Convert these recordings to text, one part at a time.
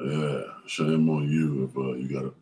Yeah, shame on you if you got to.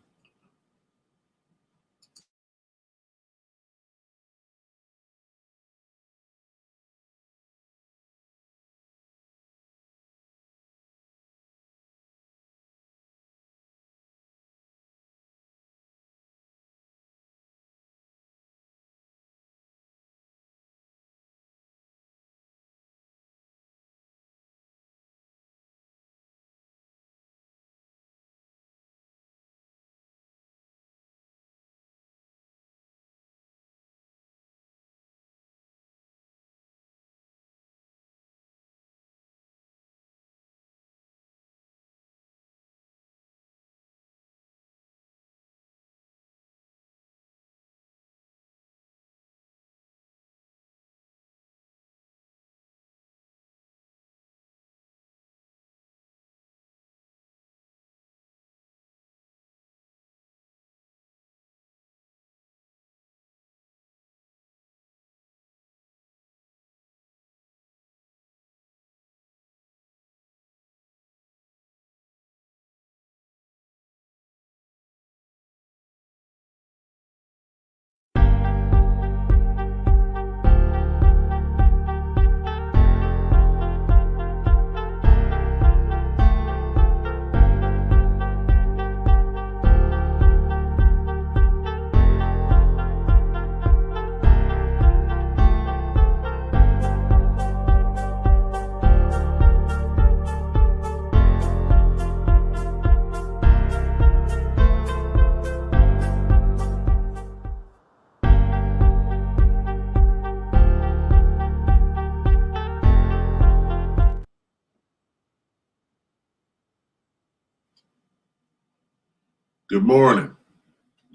Good morning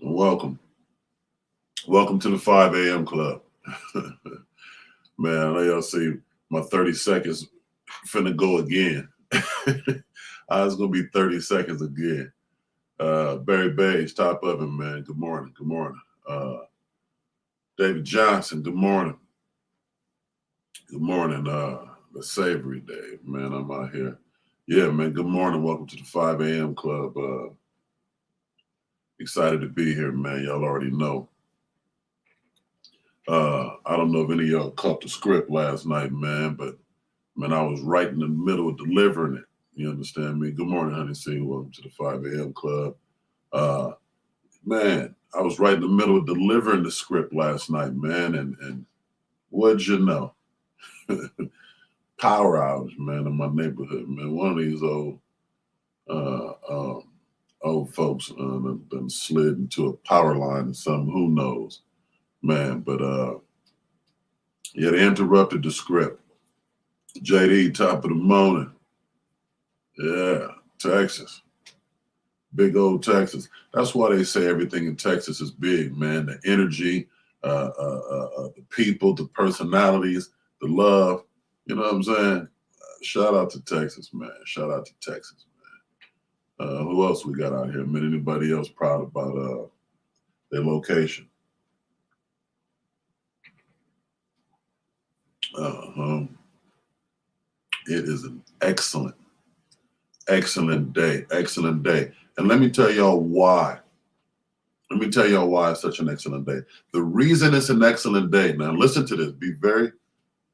and welcome. Welcome to the 5 a.m. club. Man, I know y'all see my 30 seconds finna go again. It's going to be 30 seconds again. Barry Beige, top of him, man. Good morning. Good morning. David Johnson, good morning. Good morning. The Savory Dave, man. I'm out here. Yeah, man. Good morning. Welcome to the 5 a.m. club. Excited to be here, man. Y'all already know. I don't know if any of y'all caught the script last night, man, but man, I was right in the middle of delivering it. You understand me? Good morning, honey. C. Welcome to the 5 a.m. club. Man, I was right in the middle of delivering the script last night, man, and what'd you know? Power outage, man, in my neighborhood, man. One of these old folks done slid into a power line or something. Who knows, man? But yeah, they interrupted the script. JD, top of the morning. Yeah, Texas. Big old Texas. That's why they say everything in Texas is big, man. The energy, the people, the personalities, the love. You know what I'm saying? Shout out to Texas, man. Shout out to Texas, man. Who else we got out here? Man, anybody else proud about their location? It is an excellent day. Excellent day. And let me tell y'all why. Let me tell y'all why it's such an excellent day. The reason it's an excellent day, now listen to this.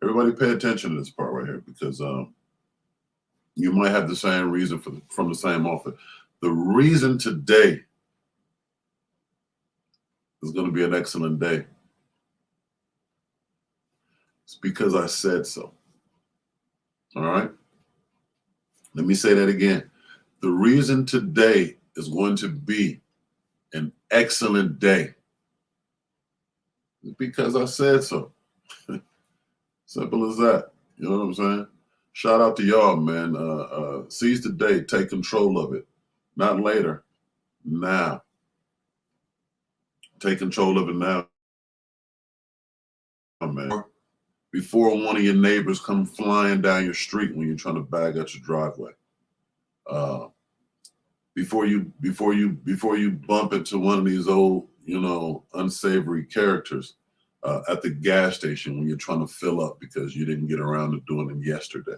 Everybody pay attention to this part right here, because you might have the same reason from the same author. The reason today is going to be an excellent day. It's because I said so. All right? Let me say that again. The reason today is going to be an excellent day is because I said so. Simple as that. You know what I'm saying? Shout out to y'all, man. Seize the day. Take control of it. Not later. Now. Take control of it now, man. Before one of your neighbors come flying down your street when you're trying to bag out your driveway. Before you bump into one of these old, unsavory characters at the gas station when you're trying to fill up because you didn't get around to doing it yesterday.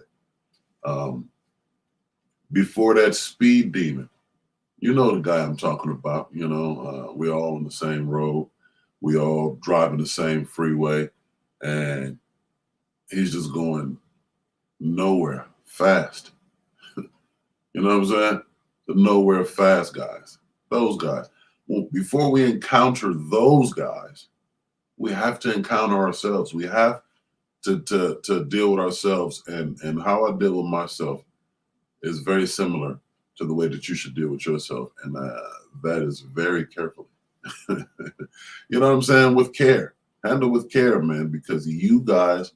before that speed demon. You know the guy I'm talking about. We're all on the same road. We all driving the same freeway, and he's just going nowhere fast. You know what I'm saying? The nowhere fast guys. Those guys. Well, before we encounter those guys, we have to encounter ourselves. We have to deal with ourselves, and how I deal with myself is very similar to the way that you should deal with yourself, and that is very carefully. You know what I'm saying? With care. Handle with care, man, because you guys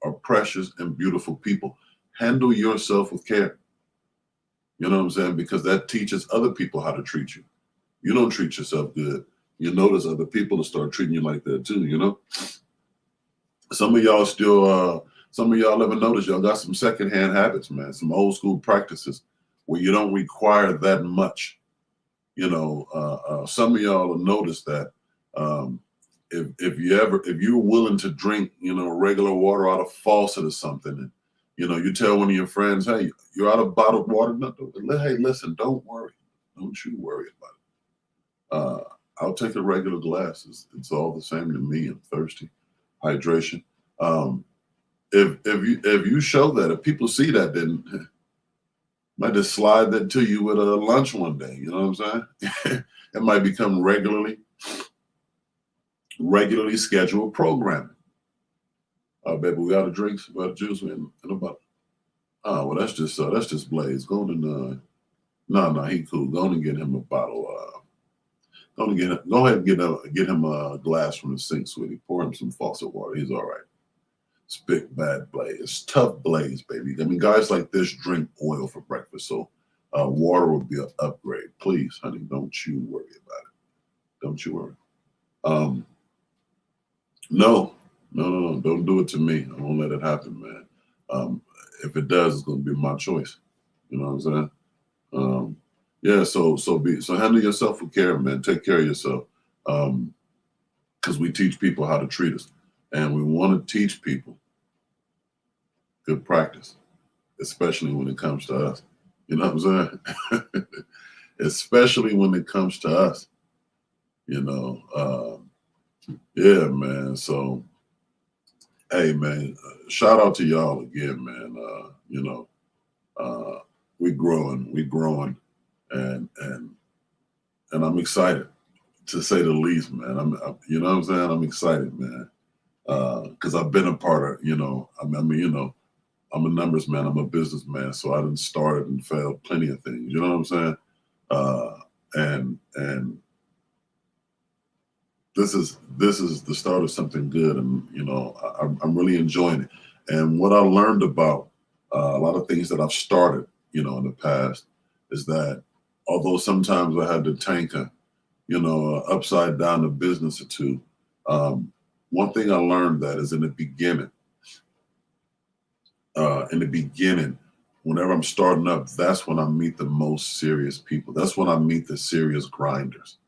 are precious and beautiful people. Handle yourself with care. You know what I'm saying? Because that teaches other people how to treat you. You don't treat yourself good, you notice other people will start treating you like that too, you know? Some of y'all haven't noticed y'all got some secondhand habits, man, some old school practices where you don't require that much. Some of y'all will notice that if you're willing to drink, regular water out of faucet or something, and you tell one of your friends, hey, you're out of bottled water. No, hey, listen, don't worry. Don't you worry about it. I'll take a regular glass. It's all the same to me. I'm thirsty. Hydration. If you show that, if people see that, then might just slide that to you with a lunch one day. You know what I'm saying? It might become regularly scheduled programming. Baby, we got a drink, we got a juice, and a butter. Oh, well, that's just Blaze. Go ahead and get him a bottle. Go ahead and get him a glass from the sink, sweetie. Pour him some faucet water. He's all right. It's big bad Blaze. It's tough Blaze, baby. I mean, guys like this drink oil for breakfast, so water would be an upgrade. Please, honey, don't you worry about it. Don't you worry. No, don't do it to me. I won't let it happen, man. If it does, it's gonna be my choice. You know what I'm saying? Yeah, so handle yourself with care, man. Take care of yourself. Because we teach people how to treat us. And we want to teach people good practice, especially when it comes to us. You know what I'm saying? Especially when it comes to us. Yeah, man. So, hey, man, shout out to y'all again, man. We're growing, and I'm excited, to say the least, man. You know what I'm saying? I'm excited, man, because I've been a part of, I'm a numbers man. I'm a businessman, so I done started and failed plenty of things. You know what I'm saying? And this is the start of something good, and I'm really enjoying it. And what I learned about a lot of things that I've started, in the past, is that although sometimes I had to tank upside down a business or two, one thing I learned that is in the beginning, whenever I'm starting up, that's when I meet the most serious people. That's when I meet the serious grinders.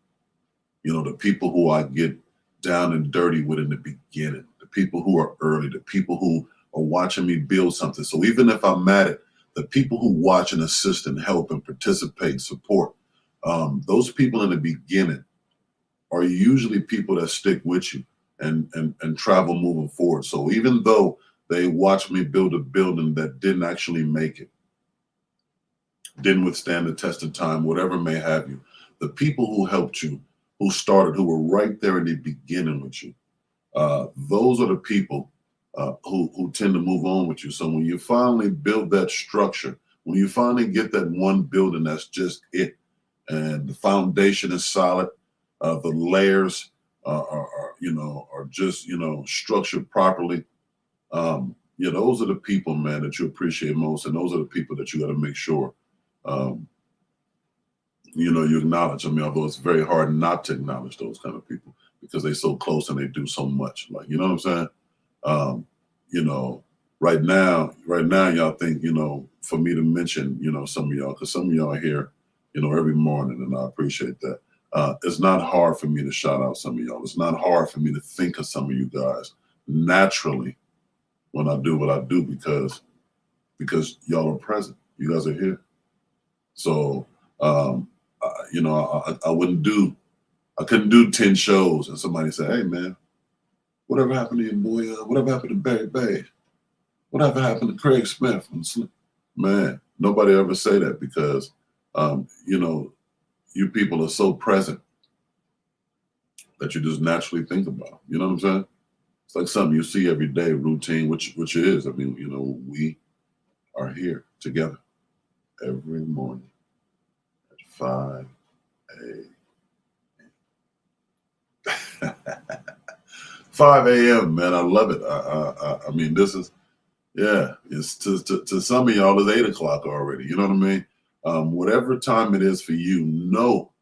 The people who I get down and dirty with in the beginning, the people who are early, the people who are watching me build something. So even if I'm at it, the people who watch and assist and help and participate and support, those people in the beginning are usually people that stick with you and travel moving forward. So even though they watched me build a building that didn't actually make it, didn't withstand the test of time, whatever may have you, the people who helped you, who started, who were right there in the beginning with you, those are the people who tend to move on with you. So when you finally build that structure, when you finally get that one building that's just it, and the foundation is solid, the layers are just structured properly. Those are the people, man, that you appreciate most, and those are the people that you got to make sure you acknowledge. I mean, although it's very hard not to acknowledge those kind of people because they're so close and they do so much. Like, you know what I'm saying? Right now, y'all think, for me to mention, some of y'all, because some of y'all are here, every morning, and I appreciate that. It's not hard for me to shout out some of y'all. It's not hard for me to think of some of you guys naturally when I do what I do because y'all are present. You guys are here. So, I couldn't do 10 shows and somebody say, hey man, whatever happened to your boy? Whatever happened to Barry Bay? Whatever happened to Craig Smith? Man, nobody ever say that because, you people are so present that you just naturally think about. You know what I'm saying? It's like something you see every day, routine, which it is. I mean, we are here together every morning at 5 a.m. Man, I love it. I mean, this is It's to some of y'all it's 8 o'clock already. You know what I mean? Whatever time it is for you, know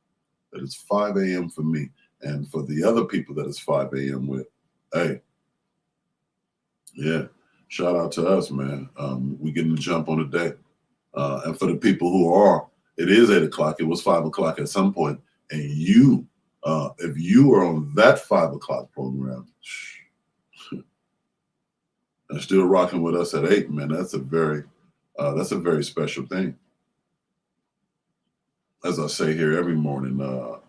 that it's 5 a.m. for me, and for the other people that it's 5 a.m. with. Hey, yeah, shout out to us, man. We getting the jump on the day. And for the people who are, it is 8 o'clock. It was 5 o'clock at some point, and if you are on that 5 o'clock program, and still rocking with us at 8, man, that's a very special thing. As I say here every morning, not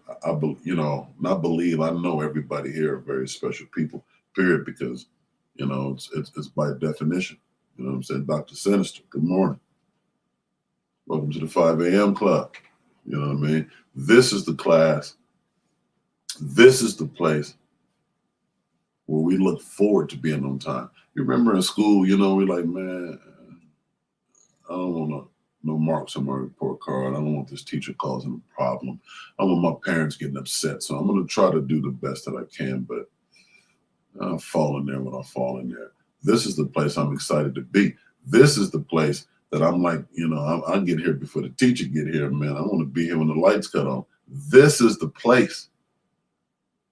believe, I know everybody here are very special people, period, because, it's by definition. You know what I'm saying? Dr. Sinister, good morning. Welcome to the 5 a.m. club. You know what I mean? This is the class. This is the place where we look forward to being on time. You remember in school, we're like, man, I don't want no marks on my report card. I don't want this teacher causing a problem. I don't want my parents getting upset. So I'm going to try to do the best that I can, but I'll fall in there when I fall in there. This is the place I'm excited to be. This is the place that I'm like, I get here before the teacher get here, man. I want to be here when the lights cut on. This is the place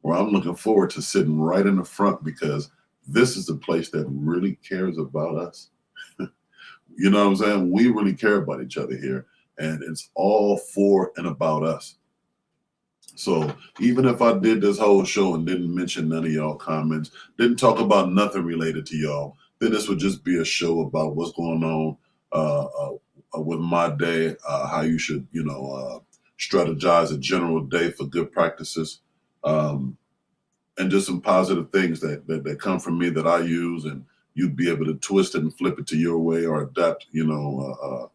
where I'm looking forward to sitting right in the front, because this is the place that really cares about us. You know what I'm saying? We really care about each other here, and it's all for and about us. So even if I did this whole show and didn't mention none of y'all comments, didn't talk about nothing related to y'all, then this would just be a show about what's going on with my day, how you should, strategize a general day for good practices, and just some positive things that come from me that I use, and you'd be able to twist it and flip it to your way or adapt, to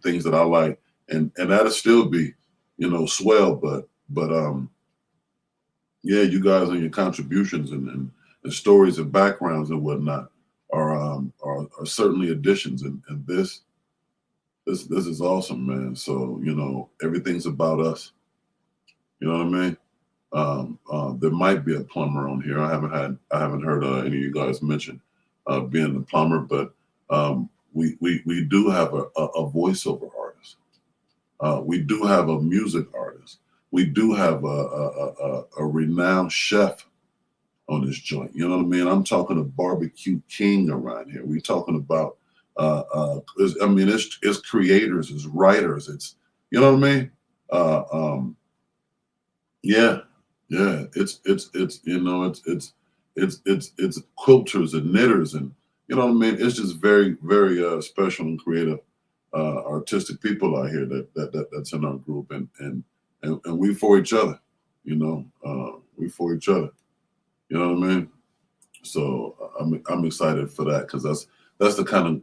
things that I like, and that'll still be, swell. But yeah, you guys and your contributions and stories and backgrounds and whatnot are certainly additions, and this is awesome, man. So everything's about us. You know what I mean? There might be a plumber on here. I haven't heard any of you guys mention being a plumber, but we do have a voiceover artist. We do have a music artist. We do have a renowned chef on this joint. You know what I mean? I'm talking a barbecue king around here. We're talking about it's creators, it's writers, it's, you know what I mean? Yeah, yeah. It's quilters and knitters, and you know what I mean. It's just very very special and creative, artistic people out here that's in our group, and we for each other. We for each other. You know what I mean? So I'm excited for that, because this is the kind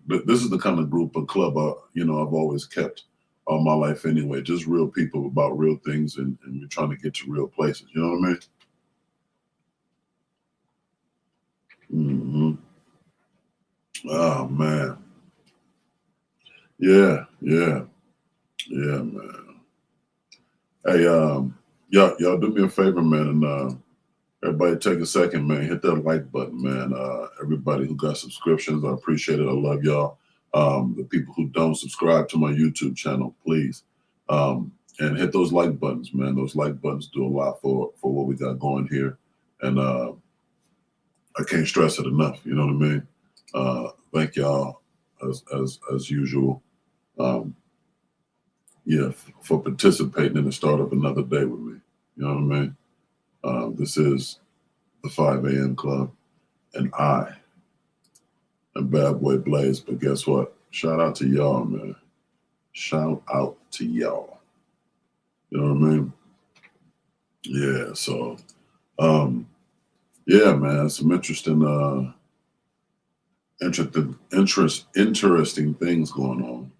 of group of club I've always kept all my life anyway. Just real people about real things, and we're trying to get to real places. You know what I mean? Oh man. Yeah, man. Hey, y'all do me a favor, man, and everybody take a second, man. Hit that like button, man. Everybody who got subscriptions, I appreciate it. I love y'all. The people who don't subscribe to my YouTube channel, please. And hit those like buttons, man. Those like buttons do a lot for what we got going here. And I can't stress it enough. You know what I mean? Thank y'all as usual. For participating in the start of another day with me. You know what I mean? This is the 5 a.m. club, and I am Bad Boy Blaze. But guess what? Shout out to y'all, man. Shout out to y'all. You know what I mean? Yeah. So, yeah, man, some interesting things going on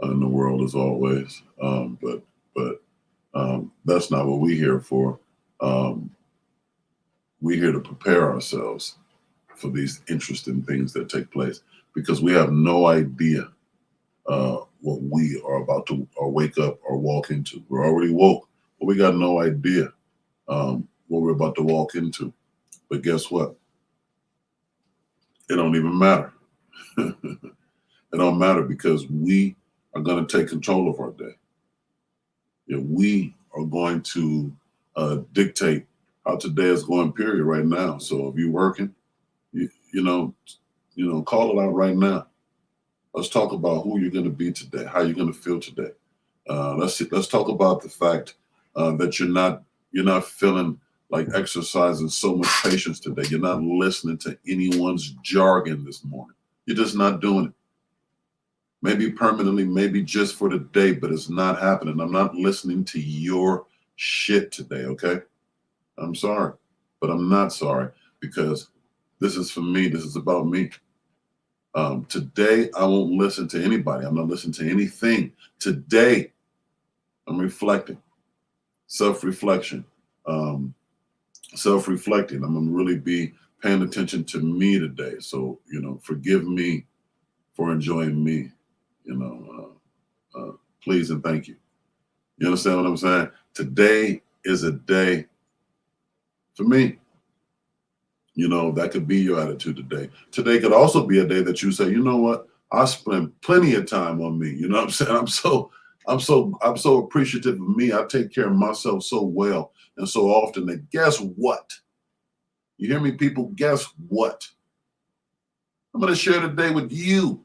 in the world as always. But that's not what we're here for. We're here to prepare ourselves for these interesting things that take place because we have no idea what we are about to or wake up or walk into. We're already woke, but we got no idea what we're about to walk into. But guess what? It don't even matter. It don't matter because we are going to take control of our day. Yeah, we are going to dictate how today is going. Period. Right now. So if you're working, you know, call it out right now. Let's talk about who you're going to be today, how you're going to feel today. Let's talk about the fact that you're not feeling like exercising so much patience today. You're not listening to anyone's jargon this morning. You're just not doing it. Maybe permanently, maybe just for the day, but it's not happening. I'm not listening to your shit today, okay? I'm sorry, but I'm not sorry because this is for me. This is about me. Today, I won't listen to anybody. I'm not listening to anything. Today, I'm reflecting, self-reflection, self-reflecting. I'm going to really be paying attention to me today. So, forgive me for enjoying me, please and thank you. You understand what I'm saying? Today is a day for me. That could be your attitude today. Today could also be a day that you say, you know what? I spend plenty of time on me. You know what I'm saying? I'm so appreciative of me. I take care of myself so well and so often that guess what? You hear me, people? Guess what? I'm going to share today with you.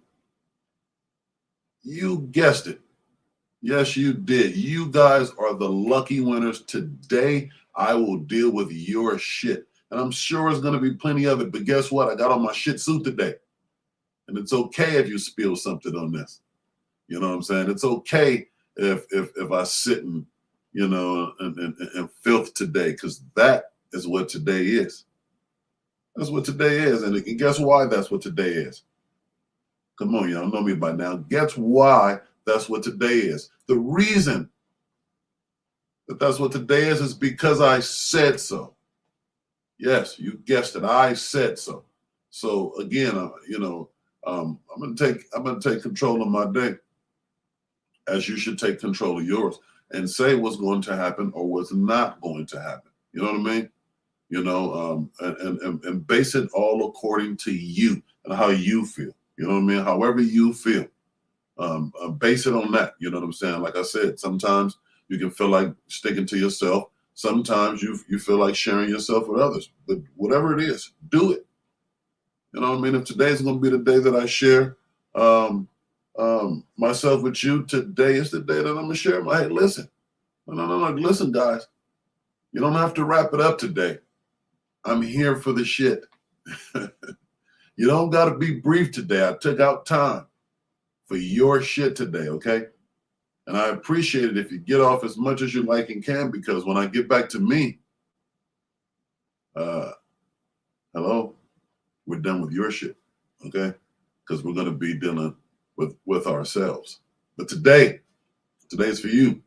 You guessed it. Yes, you did. You guys are the lucky winners. Today, I will deal with your shit. And I'm sure there's going to be plenty of it. But guess what? I got on my shit suit today. And it's okay if you spill something on this. You know what I'm saying? It's okay if I sit and, and filth today, because that is what today is. That's what today is. And guess why that's what today is? Come on, y'all know me by now. Guess why that's what today is? The reason that that's what today is because I said so. Yes, you guessed it. I said so. So again, I'm gonna take control of my day, as you should take control of yours, and say what's going to happen or what's not going to happen. You know what I mean? And base it all according to you and how you feel. You know what I mean? However you feel, base it on that. You know what I'm saying? Like I said, sometimes you can feel like sticking to yourself. Sometimes you feel like sharing yourself with others. But whatever it is, do it. You know what I mean? If today's going to be the day that I share myself with you, today is the day that I'm going to share my, hey, listen. No. Listen, guys. You don't have to wrap it up today. I'm here for the shit. You don't got to be brief today. I took out time for your shit today, okay? And I appreciate it if you get off as much as you like and can, because when I get back to me, hello, we're done with your shit, okay? Because we're going to be dealing with ourselves. But today's for you.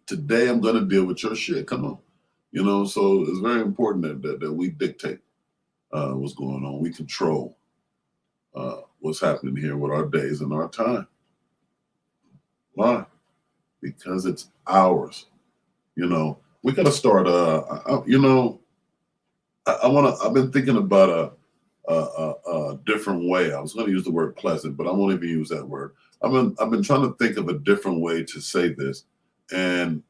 Today, I'm going to deal with your shit. Come on. So it's very important that we dictate what's going on. We control what's happening here with our days and our time. Why? Because it's ours. We got to start. I've been thinking about a different way. I was going to use the word pleasant, but I won't even use that word. I've been trying to think of a different way to say this, and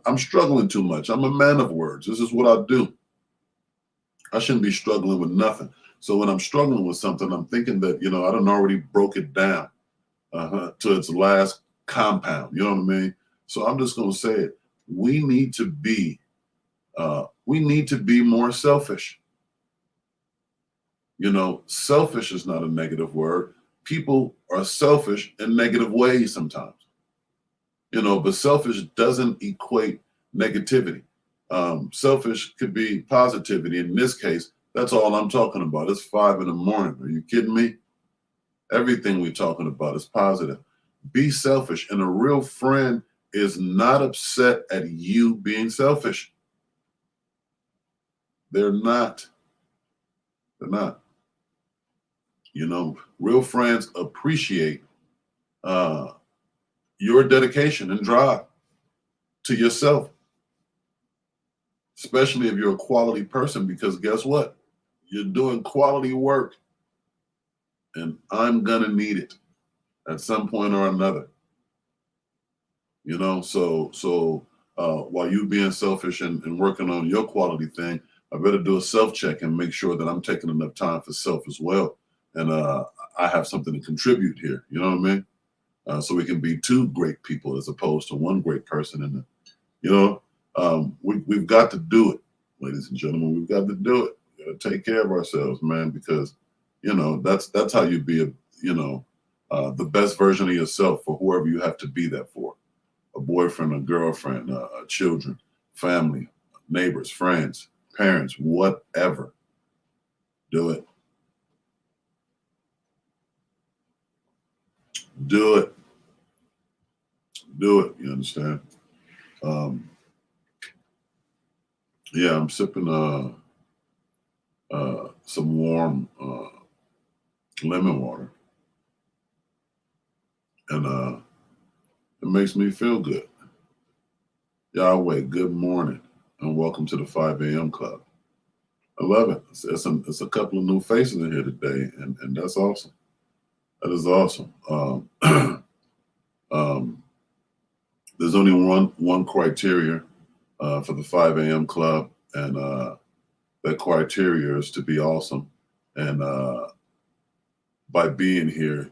I'm struggling too much. I'm a man of words. This is what I do. I shouldn't be struggling with nothing. So when I'm struggling with something, I'm thinking that, I done already broke it down to its last compound. You know what I mean? So I'm just going to say it. We need to be more selfish. Selfish is not a negative word. people are selfish in negative ways sometimes, but selfish doesn't equate negativity. Selfish could be positivity. In this case, that's all I'm talking about. It's 5 a.m. Are you kidding me? Everything we're talking about is positive. Be selfish. And a real friend is not upset at you being selfish. They're not. They're not. Real friends appreciate your dedication and drive to yourself, especially if you're a quality person, because guess what? You're doing quality work, and I'm going to need it at some point or another. So while you being selfish and working on your quality thing, I better do a self-check and make sure that I'm taking enough time for self as well. And I have something to contribute here. You know what I mean? So we can be 2 great people as opposed to 1 great person. And, we've got to do it, ladies and gentlemen. We've got to do it. We got to take care of ourselves, man, because, that's how you be, the best version of yourself for whoever you have to be that for. A boyfriend, a girlfriend, children, family, neighbors, friends, parents, whatever. Do it. Do it. Do it. You understand? Yeah, I'm sipping some warm lemon water, and it makes me feel good. Yahweh, good morning, and welcome to the 5 a.m. Club. I love it. It's a couple of new faces in here today, and that's awesome. That is awesome. There's only one criteria for the 5 a.m. Club, and that criteria is to be awesome. And by being here,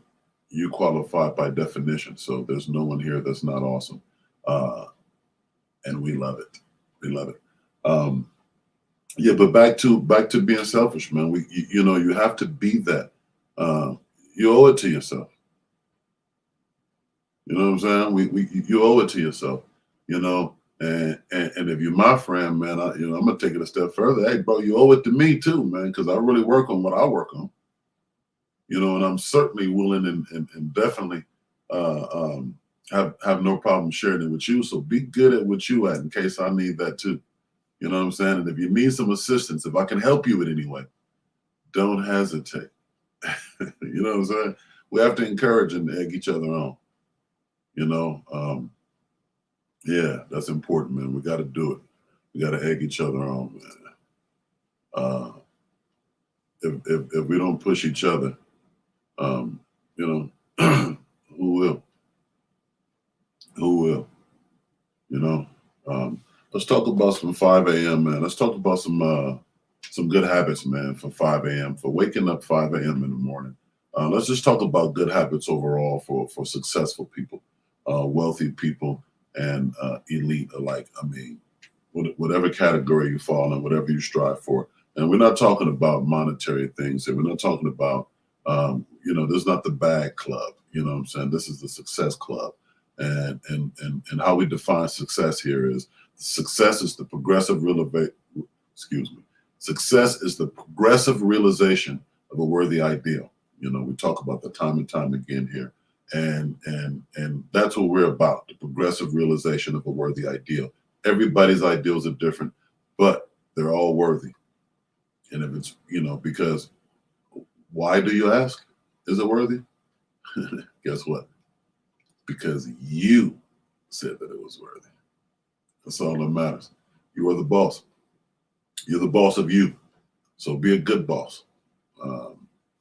you qualify by definition. So there's no one here that's not awesome, and we love it. We love it. Yeah, but back to being selfish, man. You have to be that. You owe it to yourself. You know what I'm saying? You owe it to yourself. And if you're my friend, man, I'm gonna take it a step further. Hey, bro, you owe it to me too, man, because I really work on what I work on. And I'm certainly willing and definitely have no problem sharing it with you. So be good at what you at in case I need that too. You know what I'm saying? And if you need some assistance, if I can help you in any way, don't hesitate. You know what I'm saying? We have to encourage and egg each other on. Yeah, that's important, man. We got to do it. We got to egg each other on, man. If we don't push each other, who will? Who will? Let's talk about some 5 a.m., man. Let's talk about some good habits, man, for 5 a.m., for waking up 5 a.m. in the morning. Let's just talk about good habits overall for successful people, wealthy people, and elite alike. I mean, whatever category you fall in, whatever you strive for. And we're not talking about monetary things here. We're not talking about, this is not the bag club. You know what I'm saying? This is the success club. And how we define success here is success is the progressive Success is the progressive realization of a worthy ideal. We talk about that time and time again here. And that's what we're about, the progressive realization of a worthy ideal. Everybody's ideals are different, but they're all worthy. And if it's, because why do you ask? Is it worthy? Guess what? Because you said that it was worthy. That's all that matters. You are the boss. You're the boss of you. So be a good boss.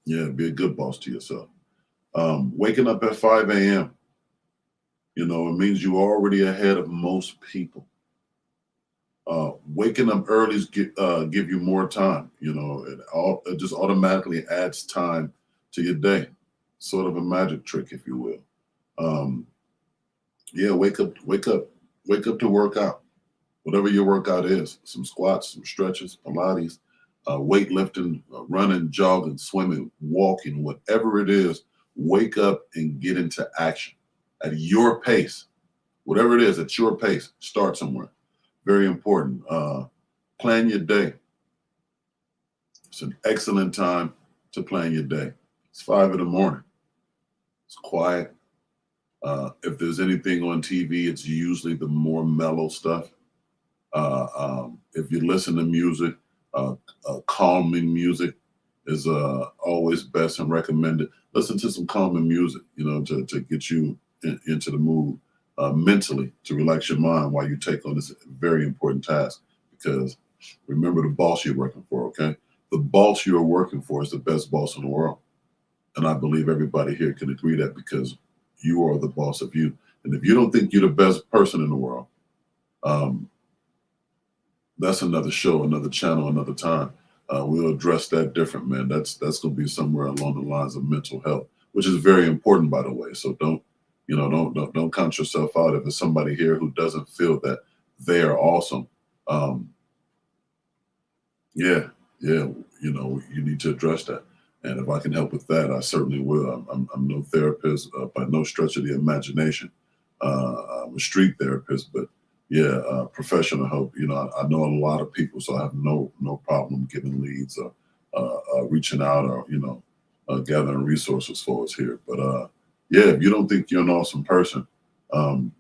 Be a good boss to yourself. Waking up at 5 a.m., it means you're already ahead of most people. Waking up early give you more time. It just automatically adds time to your day. Sort of a magic trick, if you will. Wake up to work out. Whatever your workout is, some squats, some stretches, Pilates, weightlifting, running, jogging, swimming, walking, whatever it is, Wake up and get into action at your pace. Whatever it is, at your pace. Start somewhere. Very important. Plan your day. It's an excellent time to plan your day. It's 5 in the morning. It's quiet. If there's anything on TV, it's usually the more mellow stuff. If you listen to music, calming music is always best and recommended. Listen to some calming music, to get you into the mood mentally, to relax your mind while you take on this very important task. Because remember the boss you're working for, okay? The boss you're working for is the best boss in the world. And I believe everybody here can agree that, because you are the boss of you. And if you don't think you're the best person in the world, that's another show, another channel, another time. We'll address that different, man. That's going to be somewhere along the lines of mental health, which is very important, by the way. So don't count yourself out if there's somebody here who doesn't feel that they are awesome. You need to address that. And if I can help with that, I certainly will. I'm no therapist by no stretch of the imagination. I'm a street therapist, but professional help. I know a lot of people, so I have no problem giving leads or reaching out or gathering resources for us here. But if you don't think you're an awesome person, we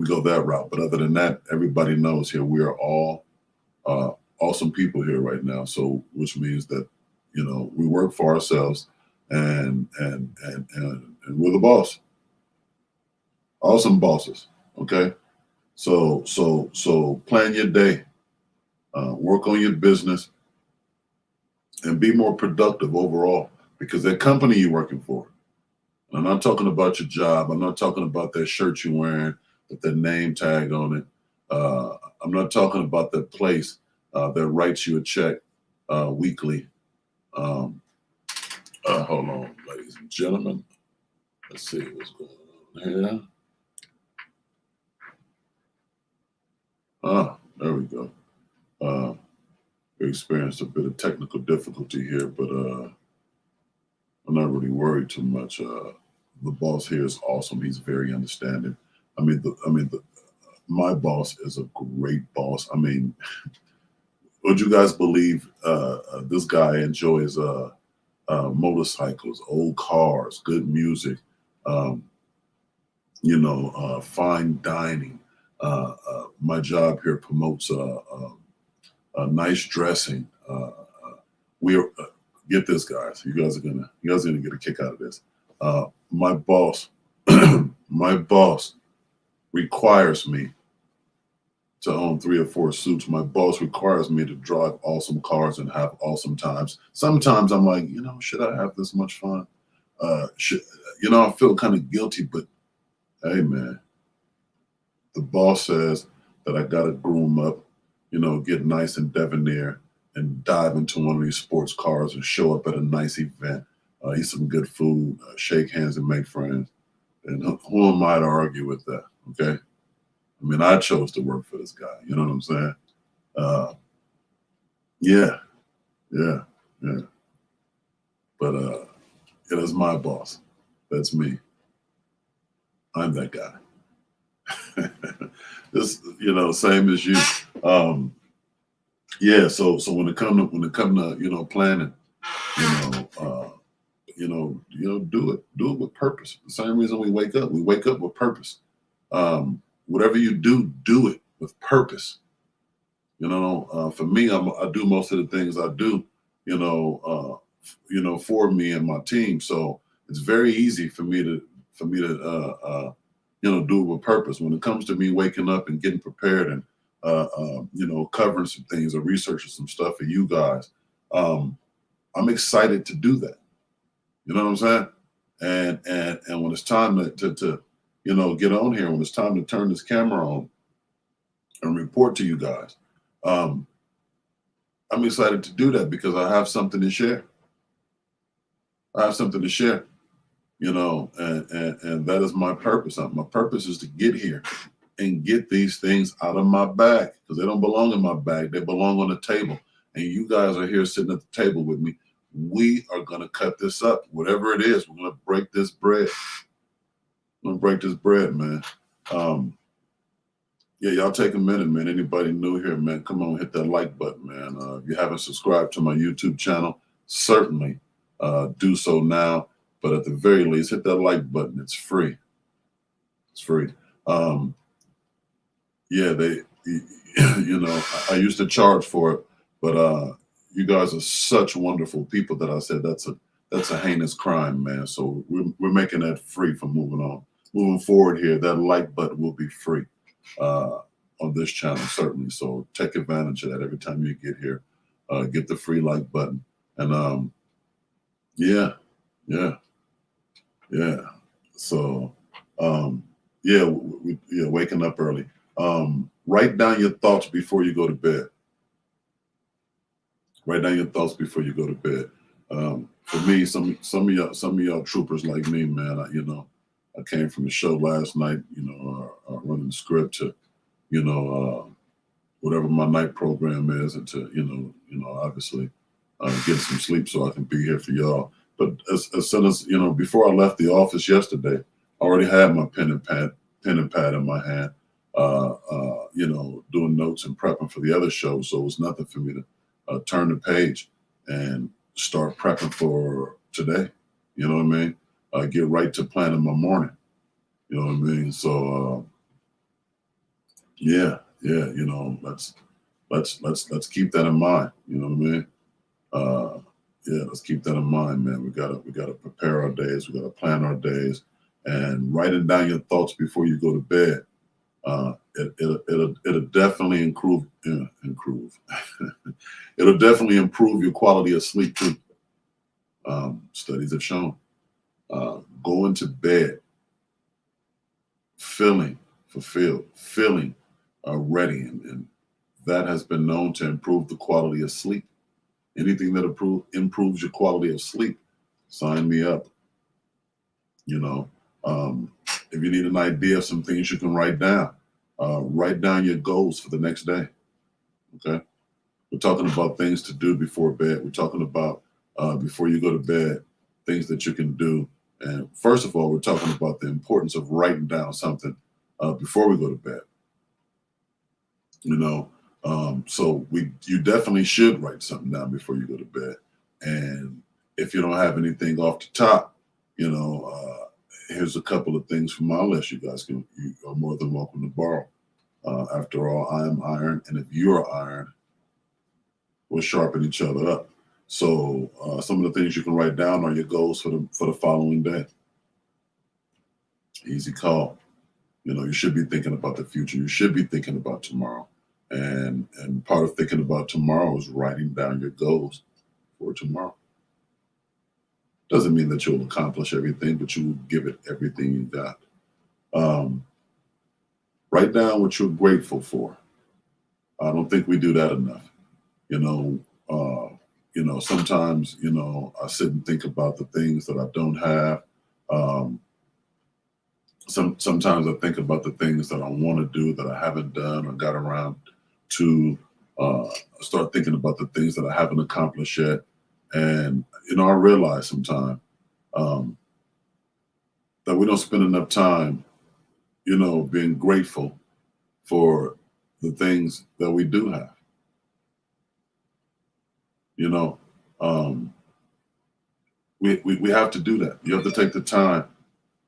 go that route. But other than that, everybody knows here we are all awesome people here right now. So which means that we work for ourselves and we're the boss. Awesome bosses. Okay. So plan your day, work on your business, and be more productive overall, because that company you're working for, and I'm not talking about your job. I'm not talking about that shirt you're wearing with the name tag on it. I'm not talking about the place that writes you a check weekly. Hold on, ladies and gentlemen. Let's see what's going on here. There we go. We experienced a bit of technical difficulty here, but I'm not really worried too much. The boss here is awesome. He's very understanding. My boss is a great boss. Would you guys believe this guy enjoys motorcycles, old cars, good music, fine dining. My job here promotes nice dressing. We're get this, guys. You guys are gonna get a kick out of this. My boss, my boss requires me to own 3 or 4 suits. My boss requires me to drive awesome cars and have awesome times. Sometimes I'm like, should I have this much fun? I feel kind of guilty, but hey, man, the boss says that I got to groom up, get nice and debonair and dive into one of these sports cars and show up at a nice event, eat some good food, shake hands and make friends. And who am I to argue with that? Okay. I chose to work for this guy. You know what I'm saying? Yeah. But it is my boss. That's me. I'm that guy. This, same as you. So when it come to planning, do it with purpose. The same reason we wake up with purpose. Whatever you do it with purpose. For me, I do most of the things I do, for me and my team. So it's very easy for me to do it with purpose. When it comes to me waking up and getting prepared and covering some things or researching some stuff for you guys, I'm excited to do that. You know what I'm saying? And when it's time to get on here, when it's time to turn this camera on and report to you guys, I'm excited to do that because I have something to share. And that is my purpose. My purpose is to get here and get these things out of my bag, because they don't belong in my bag. They belong on the table. And you guys are here sitting at the table with me we are going to cut this up. Whatever it is, we're going to break this bread. We're going to break this bread, man. Yeah, y'all take a minute, man. Anybody new here, man, come on, hit that like button, man. If you haven't subscribed to my YouTube channel, certainly do so now. But at the very least, hit that like button. It's free. It's free. Yeah, you know, I used to charge for it, but you guys are such wonderful people that I said that's a heinous crime, man. So we're making that free from moving forward here. That like button will be free on this channel, certainly. So take advantage of that every time you get here. Get the free like button, and yeah, yeah, yeah. So yeah, waking up early. Write down your thoughts before you go to bed. Write down your thoughts before you go to bed. For me, some of y'all troopers like me, man. I came from the show last night. Running the script to, whatever my night program is, and to obviously get some sleep so I can be here for y'all. But as soon as before I left the office yesterday, I already had my pen and pad in my hand. Doing notes and prepping for the other show. So it was nothing for me to turn the page and start prepping for today. You know what I mean? Get right to planning my morning. You know what I mean? So yeah, let's keep that in mind. You know what I mean? Yeah, let's keep that in mind, man. We gotta prepare our days. We gotta plan our days, and writing down your thoughts before you go to bed. It'll definitely improve. It'll definitely improve your quality of sleep too. Studies have shown going to bed feeling fulfilled, feeling ready, and that has been known to improve the quality of sleep. Anything that improves your quality of sleep, sign me up. If you need an idea of some things you can write down your goals for the next day. Okay. We're talking about things to do before bed. We're talking about before you go to bed, things that you can do. And first of all, we're talking about the importance of writing down something before we go to bed. So you definitely should write something down before you go to bed. And if you don't have anything off the top, here's a couple of things from my list. You are more than welcome to borrow. After all, I am iron, and if you're iron, we'll sharpen each other up. So some of the things you can write down are your goals for the following day. Easy call. You should be thinking about the future. You should be thinking about tomorrow. And part of thinking about tomorrow is writing down your goals for tomorrow. Doesn't mean that you'll accomplish everything, but you will give it everything you got. Write down what you're grateful for. I don't think we do that enough. Sometimes, I sit and think about the things that I don't have. Sometimes I think about the things that I want to do that I haven't done or got around to. Start thinking about the things that I haven't accomplished yet. And, I realize sometimes that we don't spend enough time, being grateful for the things that we do have. We have to do that. You have to take the time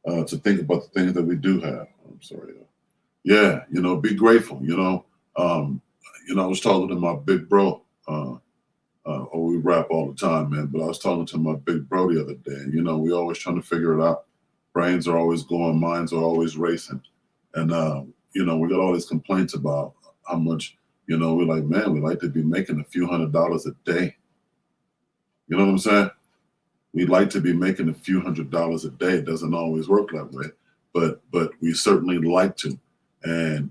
to think about the things that we do have. I'm sorry. Yeah, be grateful. I was talking to my big bro. We rap all the time, man. But I was talking to my big bro the other day. And, we always trying to figure it out. Brains are always going, minds are always racing. And, we got all these complaints about how much, we're like, man, we like to be making a few $100s a day. You know what I'm saying? We'd like to be making a few $100s a day. It doesn't always work that way, but we certainly like to. And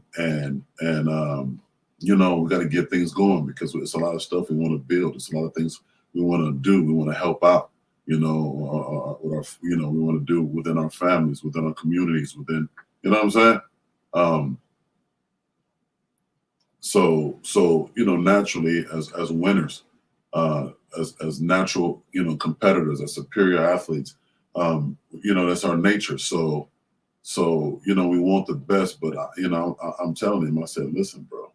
we got to get things going because it's a lot of stuff we want to build. It's a lot of things we want to do. We want to help out, with our, we want to do within our families, within our communities, within, you know what I'm saying? So naturally as winners, as natural, competitors, as superior athletes. That's our nature. So we want the best, but I'm telling him, I said, listen, bro,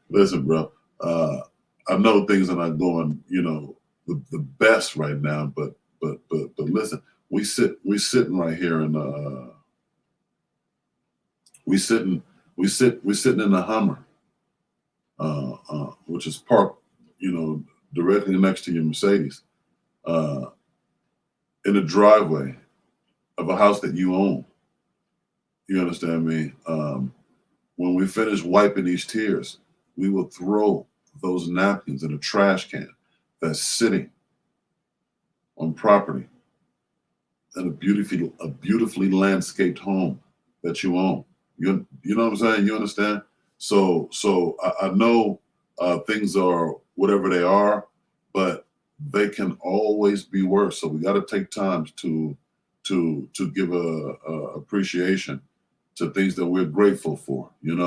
listen, bro. I know things are not going, the best right now, but listen, we sitting right here in we sitting in the Hummer, which is parked, directly next to your Mercedes, in the driveway of a house that you own. You understand me? When we finish wiping these tears, we will throw those napkins in a trash can that's sitting on property in a beautifully landscaped home that you own. You know what I'm saying? You understand? So I know things are whatever they are, but they can always be worse. So we got to take time to give a appreciation to things that we're grateful for, and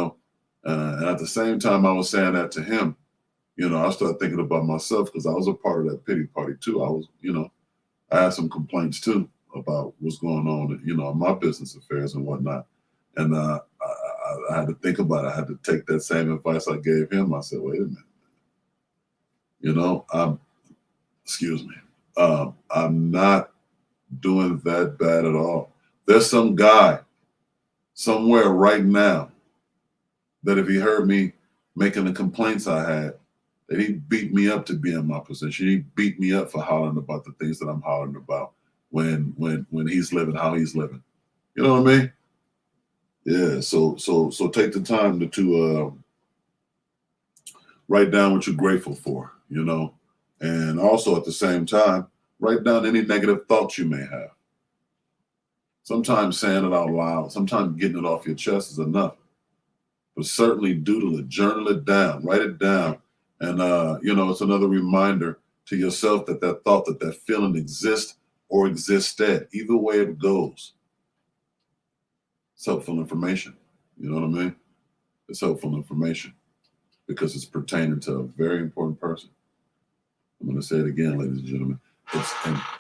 at the same time I was saying that to him, I started thinking about myself because I was a part of that pity party too. I was, I had some complaints too about what's going on, in my business affairs and whatnot. And I had to think about it. I had to take that same advice I gave him. I said, wait a minute, excuse me, I'm not doing that bad at all. There's some guy somewhere right now that if he heard me making the complaints I had, that he beat me up to be in my position. He beat me up for hollering about the things that I'm hollering about when he's living how he's living. You know what I mean? Yeah. So take the time to write down what you're grateful for, and also at the same time, write down any negative thoughts you may have. Sometimes saying it out loud, sometimes getting it off your chest is enough. But certainly doodle it, journal it down, write it down. And, it's another reminder to yourself that thought, that feeling exists or existed. Either way it goes. It's helpful information. You know what I mean? It's helpful information because it's pertaining to a very important person. I'm going to say it again, ladies and gentlemen.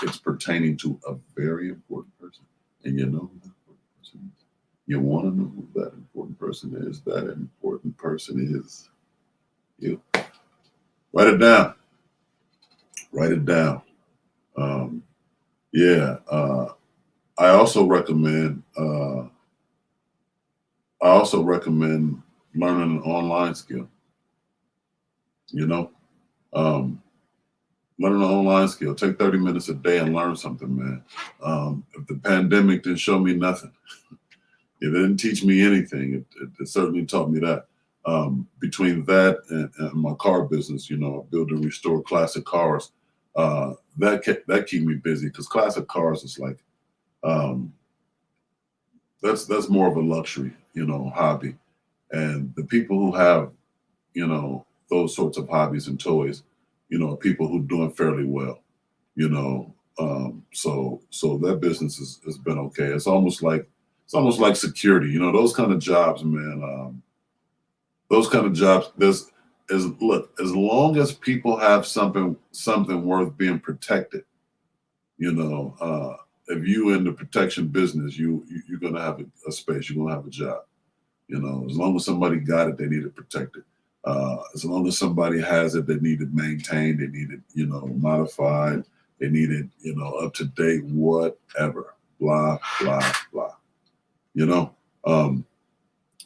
It's pertaining to a very important person. And you know who that important person is. You want to know who that important person is. That important person is you. Write it down. Write it down. I also recommend learning an online skill. Learn an online skill. Take 30 minutes a day and learn something, man. If the pandemic didn't show me nothing, if it didn't teach me anything, it certainly taught me that. Between that and my car business, build and restore classic cars, that keep me busy because classic cars is like, that's more of a luxury, hobby. And the people who have, those sorts of hobbies and toys, people who doing fairly well, so that business has been okay. It's almost like security, those kind of jobs, man. Those kind of jobs, as long as people have something worth being protected, if you in the protection business, you're gonna have a space, you're gonna have a job. As long as somebody got it, they need it protected. As long as somebody has it, they need it maintained, they need it, modified, they need it, up to date, whatever, blah, blah, blah.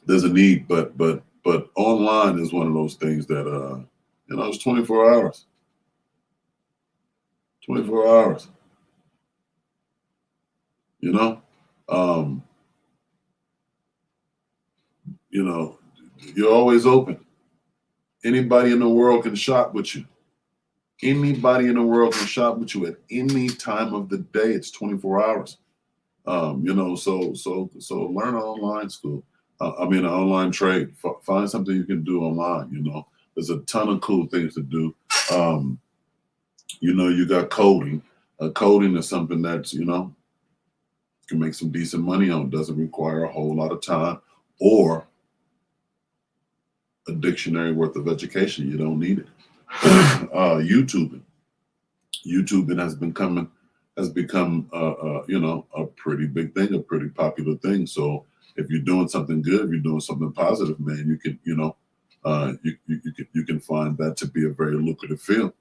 There's a need, but online is one of those things that, it's 24 hours. 24 hours. You're always open. Anybody in the world can shop with you. Anybody in the world can shop with you at any time of the day. It's 24 hours. So learn an online school. An online trade. Find something you can do online. There's a ton of cool things to do. You got coding. Coding is something that's, you can make some decent money on. Doesn't require a whole lot of time or a dictionary worth of education. You don't need it. YouTubing. YouTubing has become a pretty big thing, a pretty popular thing. So if you're doing something good, if you're doing something positive, man, you can you can find that to be a very lucrative field.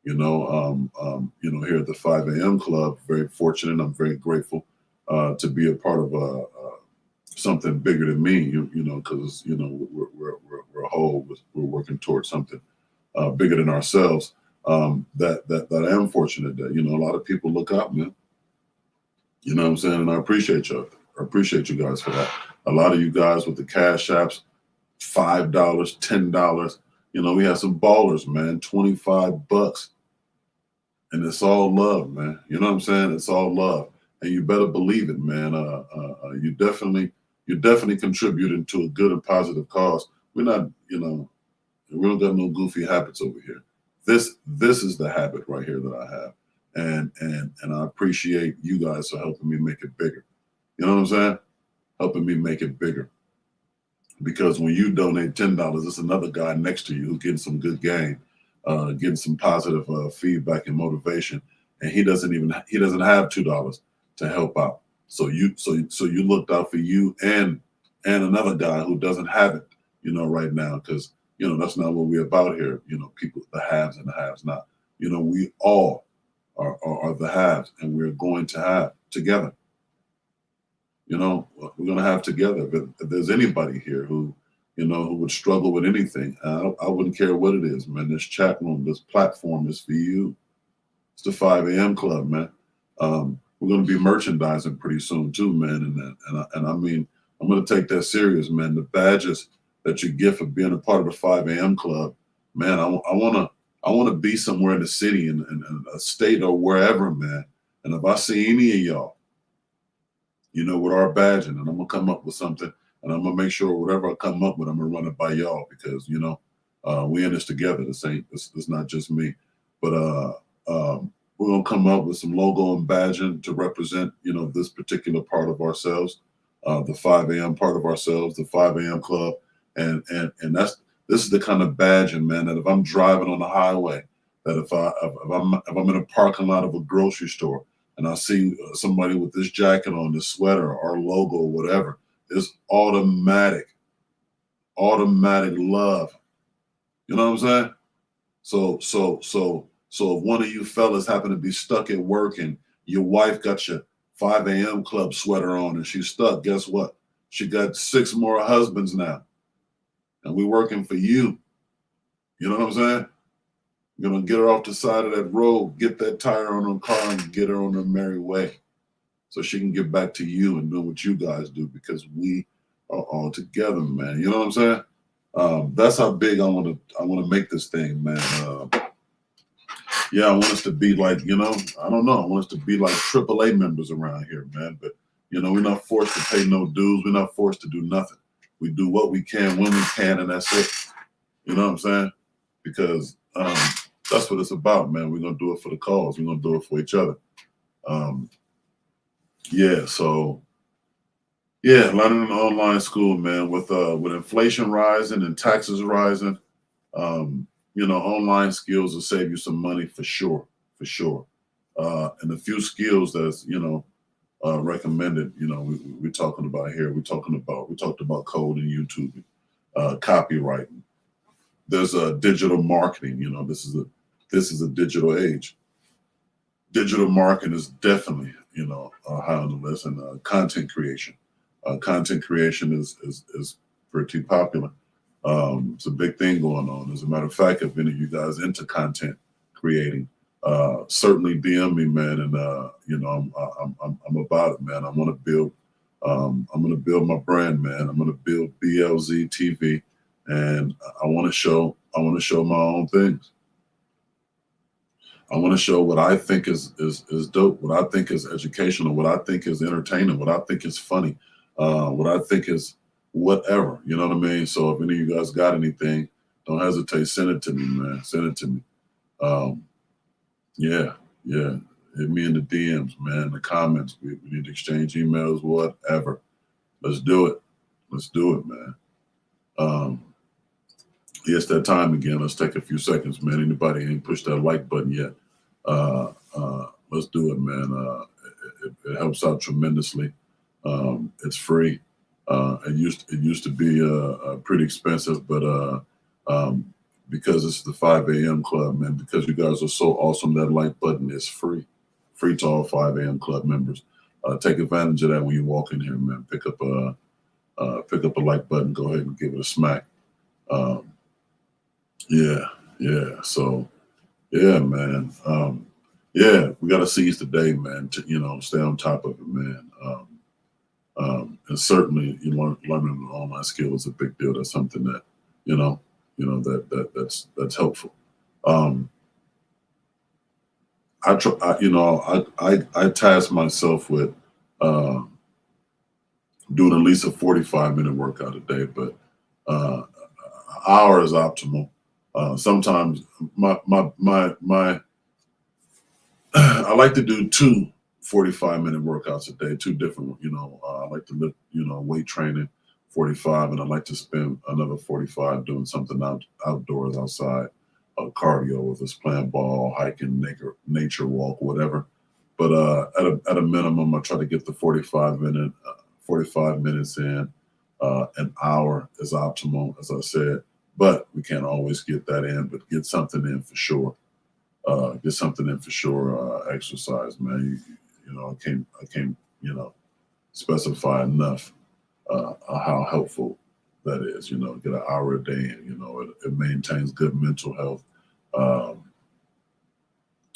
Here at the 5 a.m. Club, very fortunate. I'm very grateful to be a part of something bigger than me. Because we're a whole. We're working towards something bigger than ourselves. That I am fortunate that a lot of people look up, man. You know what I'm saying? And I appreciate you. I appreciate you guys for that. A lot of you guys with the cash apps, $5, $10. We have some ballers, man, $25. And it's all love, man. You know what I'm saying? It's all love. And you better believe it, man. You're definitely contributing to a good and positive cause. We're not, we don't got no goofy habits over here. This is the habit right here that I have. And I appreciate you guys for helping me make it bigger. You know what I'm saying? Helping me make it bigger. Because when you donate $10, there's another guy next to you who's getting some good game, getting some positive feedback and motivation, and he doesn't have $2 to help out. So you looked out for you and another guy who doesn't have it, right now, because that's not what we're about here. People, the haves and the haves not. We all are the haves, and we're going to have together. We're going to have together. But if there's anybody here who would struggle with anything, I wouldn't care what it is, man. This chat room, this platform is for you. It's the 5 a.m. Club, man. We're going to be merchandising pretty soon too, man. And I mean, I'm going to take that serious, man. The badges that you get for being a part of the 5 a.m. Club, man. I want to be somewhere in the city, in a state or wherever, man. And if I see any of y'all, with our badging, and I'm gonna come up with something, and I'm gonna make sure whatever I come up with, I'm gonna run it by y'all, because we in this together. It's not just me, but we're gonna come up with some logo and badging to represent this particular part of ourselves, the 5 a.m. part of ourselves, the 5 a.m. Club, and this is the kind of badging, man, that if I'm driving on the highway, that if I'm in a parking lot of a grocery store, and I see somebody with this jacket on, this sweater, our logo, or whatever, it's automatic love. You know what I'm saying? So if one of you fellas happen to be stuck at work and your wife got your 5 a.m. Club sweater on and she's stuck, guess what? She got 6 more husbands now. And we're working for you. You know what I'm saying? You're going to get her off the side of that road, get that tire on her car, and get her on her merry way so she can get back to you and do what you guys do, because we are all together, man. You know what I'm saying? That's how big I want to make this thing, man. I want us to be like, I don't know. I want us to be like AAA members around here, man. But, we're not forced to pay no dues. We're not forced to do nothing. We do what we can when we can, and that's it. You know what I'm saying? Because that's what it's about, man. We're gonna do it for the cause. We're gonna do it for each other. Learning in online school, man, with inflation rising and taxes rising, online skills will save you some money for sure. And a few skills that's recommended, we're talking about here. We talked about code and YouTube, copywriting. There's digital marketing. This is a digital age. Digital marketing is definitely, high on the list, and content creation. Content creation is pretty popular. It's a big thing going on. As a matter of fact, if any of you guys into content creating, certainly DM me, man. And I'm about it, man. I want to build. I'm going to build my brand, man. I'm going to build BLZ TV, and I want to show my own things. I want to show what I think is dope, what I think is educational, what I think is entertaining, what I think is funny, what I think is whatever. You know what I mean? So if any of you guys got anything, don't hesitate. Send it to me, man. Send it to me. Hit me in the DMs, man, the comments. We need to exchange emails, whatever. Let's do it. Let's do it, man. Yes, that time again. Let's take a few seconds, man. Anybody ain't pushed that like button yet? Let's do it, man. It helps out tremendously. It's free. It used to be pretty expensive, but um, because it's the 5 a.m. club, man. Because you guys are so awesome, that like button is free to all 5 a.m. club members. Take advantage of that when you walk in here, man. Pick up a like button. Go ahead and give it a smack. Um, yeah, yeah. So yeah, man. Yeah, we got to seize the day, man. To stay on top of it, man. And certainly, learning an online skill is a big deal. That's something that you know, that's helpful. Um, I try, I task myself with uh, doing at least a 45-minute workout a day, but uh, an hour is optimal. Sometimes my I like to do two 45-minute workouts a day, two different, I like to lift, weight training 45, and I like to spend another 45 doing something outdoors outside, cardio, if it's playing ball, hiking, nature walk, whatever. But at a minimum, I try to get the 45 minutes in. An hour is optimal, as I said, but we can't always get that in, but get something in for sure. Get something in for sure. Exercise, man. I can't specify enough how helpful that is. Get an hour a day in. It maintains good mental health. Um,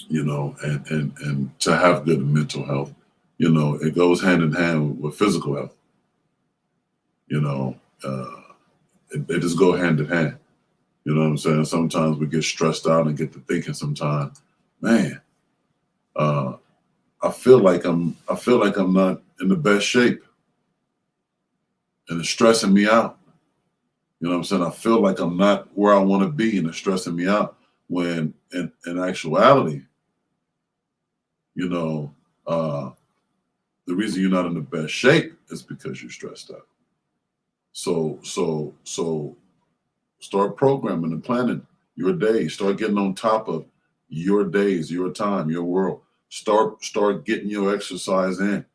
and to have good mental health, it goes hand in hand with physical health. You know, uh, they just go hand in hand. You know what I'm saying? Sometimes we get stressed out and get to thinking. Sometimes, man, uh, I feel like I'm not in the best shape, and it's stressing me out. You know what I'm saying? I feel like I'm not where I want to be, and it's stressing me out. When in actuality, you know, uh, the reason you're not in the best shape is because you're stressed out. So start programming and planning your day. Start getting on top of your days, your time, your world. Start getting your exercise in.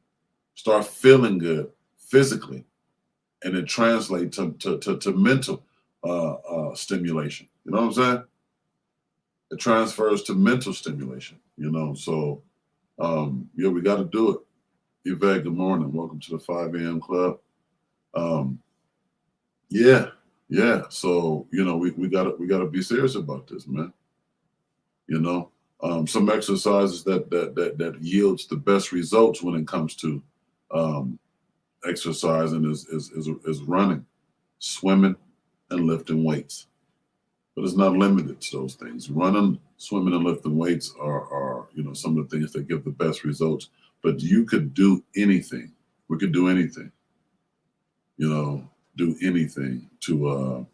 Start feeling good physically, and it translates to mental stimulation. You know what I'm saying? It transfers to mental stimulation. So yeah, we got to do it. Yvette, good morning. Welcome to the 5 a.m. club. Um, yeah, yeah. So we gotta be serious about this, man. Some exercises that yields the best results when it comes to um, exercising is running, swimming, and lifting weights. But it's not limited to those things. Running, swimming, and lifting weights are some of the things that give the best results. But you could do anything. We could do anything. Do anything to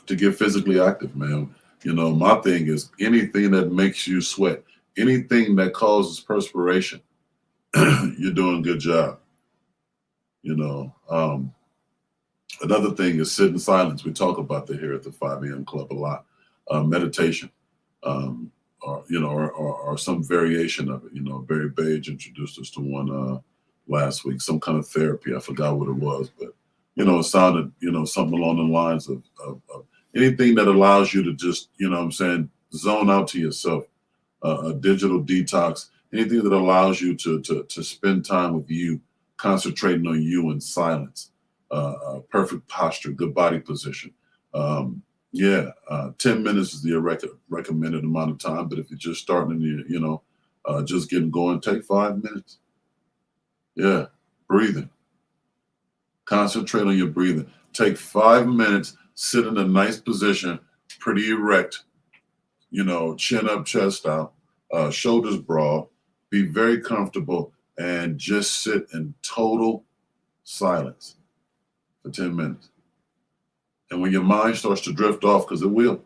get physically active, man. My thing is anything that makes you sweat, anything that causes perspiration, you're doing a good job. Another thing is sit in silence. We talk about that here at the 5 a.m. club a lot. Meditation, or some variation of it. Barry Page introduced us to one last week, some kind of therapy. I forgot what it was, but it sounded, something along the lines of anything that allows you to just, what I'm saying, zone out to yourself. A digital detox, anything that allows you to spend time with you, concentrating on you in silence. Perfect posture, good body position. Yeah, 10 minutes is the recommended amount of time. But if you're just starting and just getting going, take 5 minutes. Yeah, breathing. Concentrate on your breathing. Take 5 minutes, sit in a nice position, pretty erect, chin up, chest out, shoulders broad, be very comfortable, and just sit in total silence for 10 minutes. And when your mind starts to drift off, because it will,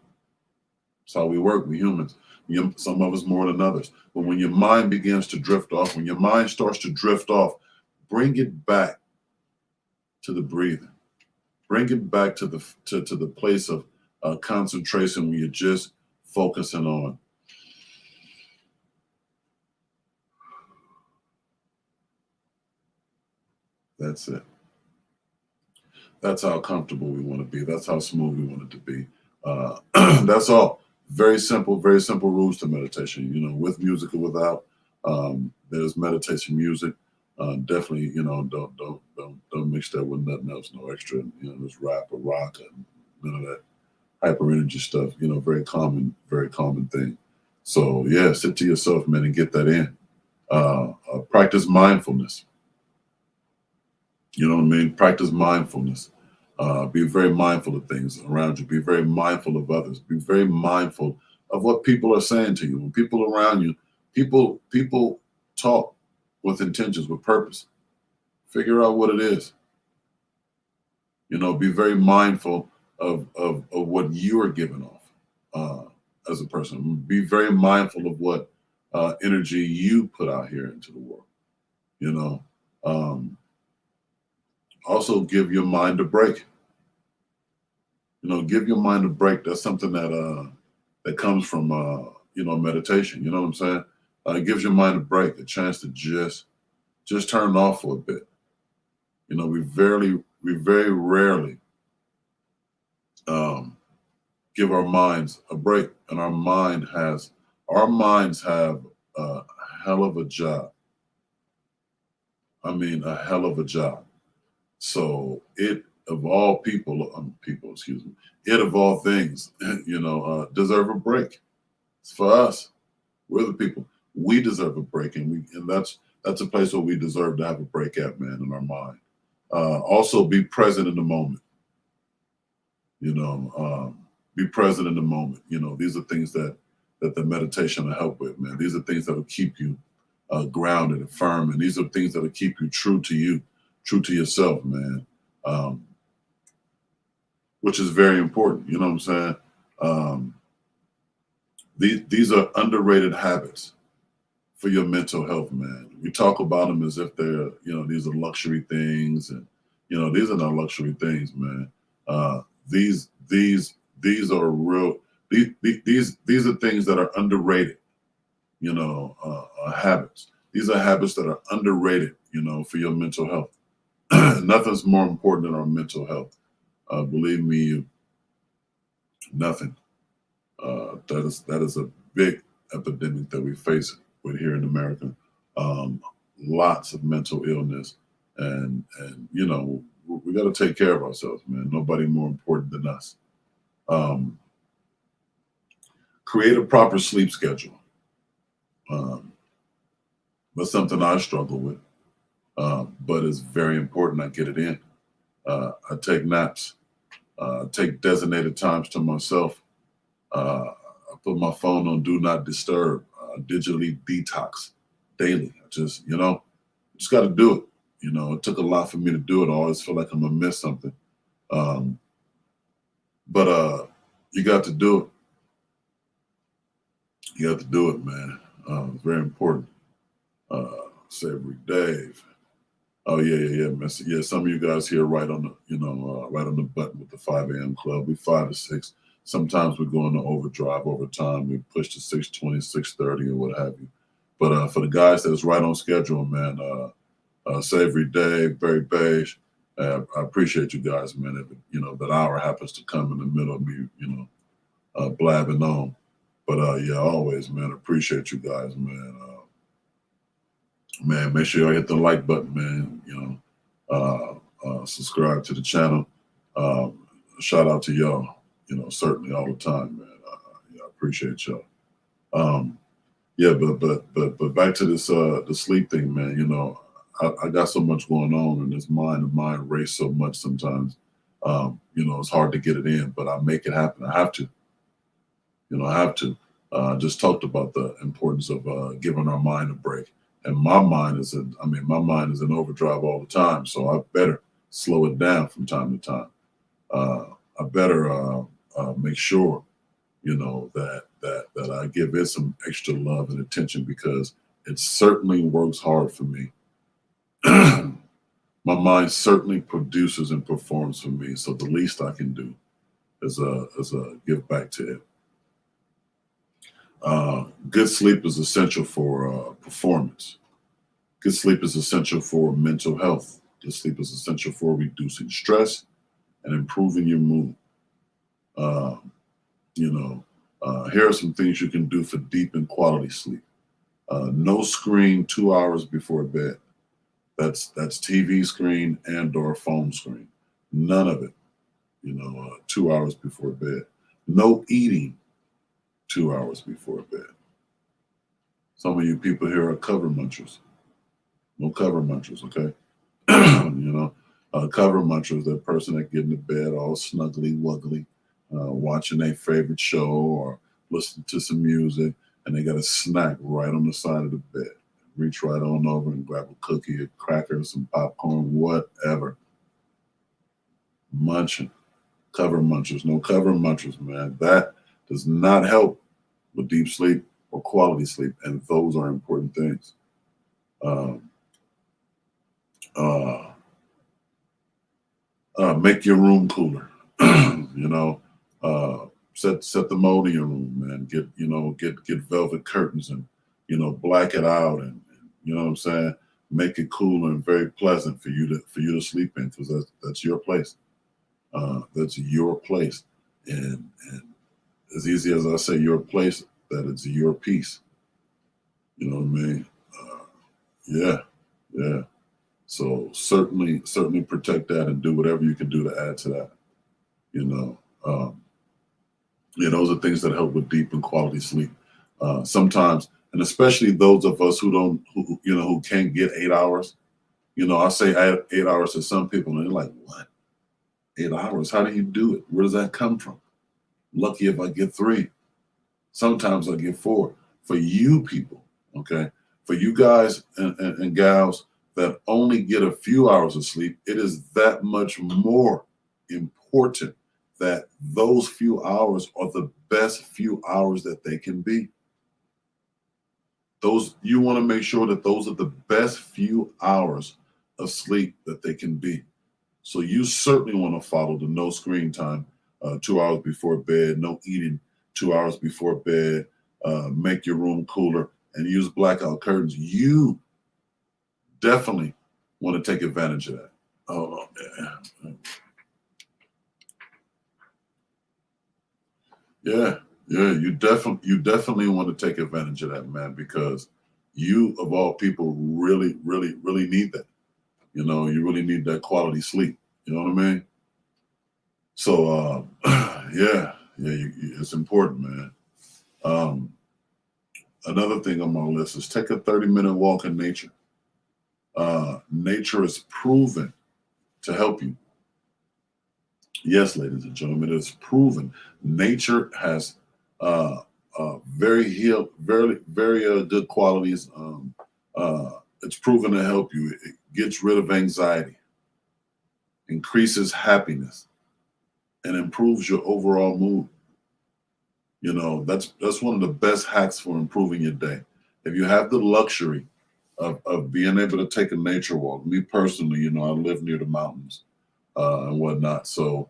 that's how we work, we humans. Some of us more than others. But when your mind begins to drift off, when your mind starts to drift off, bring it back to the breathing. Bring it back to the place of concentration when you're just focusing on. That's it. That's how comfortable we want to be. That's how smooth we want it to be. That's all. Very simple rules to meditation. You know, with music or without. There's meditation music. Definitely, you know, don't mix that with nothing else. No extra, you know, this rap or rock and none of that hyper energy stuff. You know, very common thing. So yeah, sit to yourself, man, and get that in. Practice mindfulness. You know what I mean? Practice mindfulness. Be very mindful of things around you. Be very mindful of others. Be very mindful of what people are saying to you. When people around you, people talk with intentions, with purpose. Figure out what it is. You know, be very mindful of what you are giving off as a person. Be very mindful of what energy you put out here into the world. You know, also give your mind a break. You know, give your mind a break. That's something that comes from you know, meditation. You know what I'm saying? It gives your mind a break, a chance to just turn it off for a bit. You know, we very rarely give our minds a break, and our minds have a hell of a job. I mean, a hell of a job. So it of all excuse me, it of all things, you know, deserve a break. It's for us. We're the people. We deserve a break, and that's a place where we deserve to have a break at, man, in our mind. Also, be present in the moment. You know, be present in the moment. You know, these are things that the meditation will help with, man. These are things that will keep you grounded and firm, and these are things that will keep you, true to yourself, man. Which is very important. You know what I'm saying? These are underrated habits for your mental health, man. We talk about them as if they're, you know, these are luxury things, and you know, these are not luxury things, man. These are real. These are things that are underrated. You know, habits. These are habits that are underrated. You know, for your mental health. Nothing's more important than our mental health. Believe me, nothing. That is a big epidemic that we face with here in America. Lots of mental illness, and you know, we got to take care of ourselves, man. Nobody more important than us. Create a proper sleep schedule. That's something I struggle with, but it's very important I get it in. I take naps. Take designated times to myself. I put my phone on do not disturb. Digitally detox daily. I just, you know, just got to do it. You know, it took a lot for me to do it. I always feel like I'm gonna miss something. But you got to do it. You got to do it, man. It's very important. Savory Dave. Oh yeah, man. Yeah, some of you guys here right on the, you know, right on the button with the 5 a.m. club. We 5 to 6. Sometimes we go into overdrive over time. We push to 6:20, 6:30, or what have you. But for the guys that's right on schedule, man, Savory Dave, Barry Beige, I appreciate you guys, man. If you know that hour happens to come in the middle of me, you know, blabbing on. But yeah, always, man, appreciate you guys, man. Man, make sure y'all hit the like button, man. You know, subscribe to the channel. Shout out to y'all. You know, certainly all the time, man. Yeah, I appreciate y'all. Yeah, but back to this the sleep thing, man. You know, I got so much going on, and this mind of mine race so much sometimes. You know, it's hard to get it in, but I make it happen. I have to. You know, I have to. Just talked about the importance of giving our mind a break. And my mind is in overdrive all the time. So I better slow it down from time to time. I better make sure, you know, that I give it some extra love and attention, because it certainly works hard for me My mind certainly produces and performs for me. So the least I can do is give back to it. Good sleep is essential for performance. Good sleep is essential for mental health. Good sleep is essential for reducing stress and improving your mood. Uh, here are some things you can do for deep and quality sleep. No screen 2 hours before bed. That's TV screen and or phone screen. None of it. 2 hours before bed. No eating 2 hours before bed. Some of you people here are cover munchers. No cover munchers, okay? Cover munchers, that person that get in the bed all snuggly wuggly, watching their favorite show or listening to some music, and they got a snack right on the side of the bed. Reach right on over and grab a cookie, a cracker, some popcorn, whatever. Munching. Cover munchers. No cover munchers, man. That does not help with deep sleep or quality sleep, and those are important things. Make your room cooler. Set the mode in your room, man. Get velvet curtains and black it out, and you know what I'm saying. Make it cooler and very pleasant for you to sleep in, because that's your place. That's your place, and as easy as I say your place, that it's your peace. You know what I mean? Yeah. So certainly protect that and do whatever you can do to add to that. Those are things that help with deep and quality sleep. Sometimes, and especially those of us who can't get 8 hours. I say 8 hours to some people, and they're like, "What? 8 hours? How do you do it? Where does that come from?" Lucky if I get 3. Sometimes I get 4. For you people, okay, for you guys and gals that only get a few hours of sleep, it is that much more important that those few hours are the best few hours that they can be. You want to make sure that those are the best few hours of sleep that they can be. So you certainly want to follow the no screen time, 2 hours before bed, no eating 2 hours before bed, make your room cooler, and use blackout curtains. You definitely want to take advantage of that. Oh, yeah. You definitely want to take advantage of that, man, because you of all people really need that. You really need that quality sleep. You know what I mean? So it's important, man. Another thing on my list is take a 30-minute walk in nature. Nature is proven to help you. Yes, ladies and gentlemen, it is proven. Nature has very good qualities. It's proven to help you. It gets rid of anxiety, increases happiness, and improves your overall mood. That's one of the best hacks for improving your day. If you have the luxury of being able to take a nature walk, me personally, I live near the mountains and whatnot, so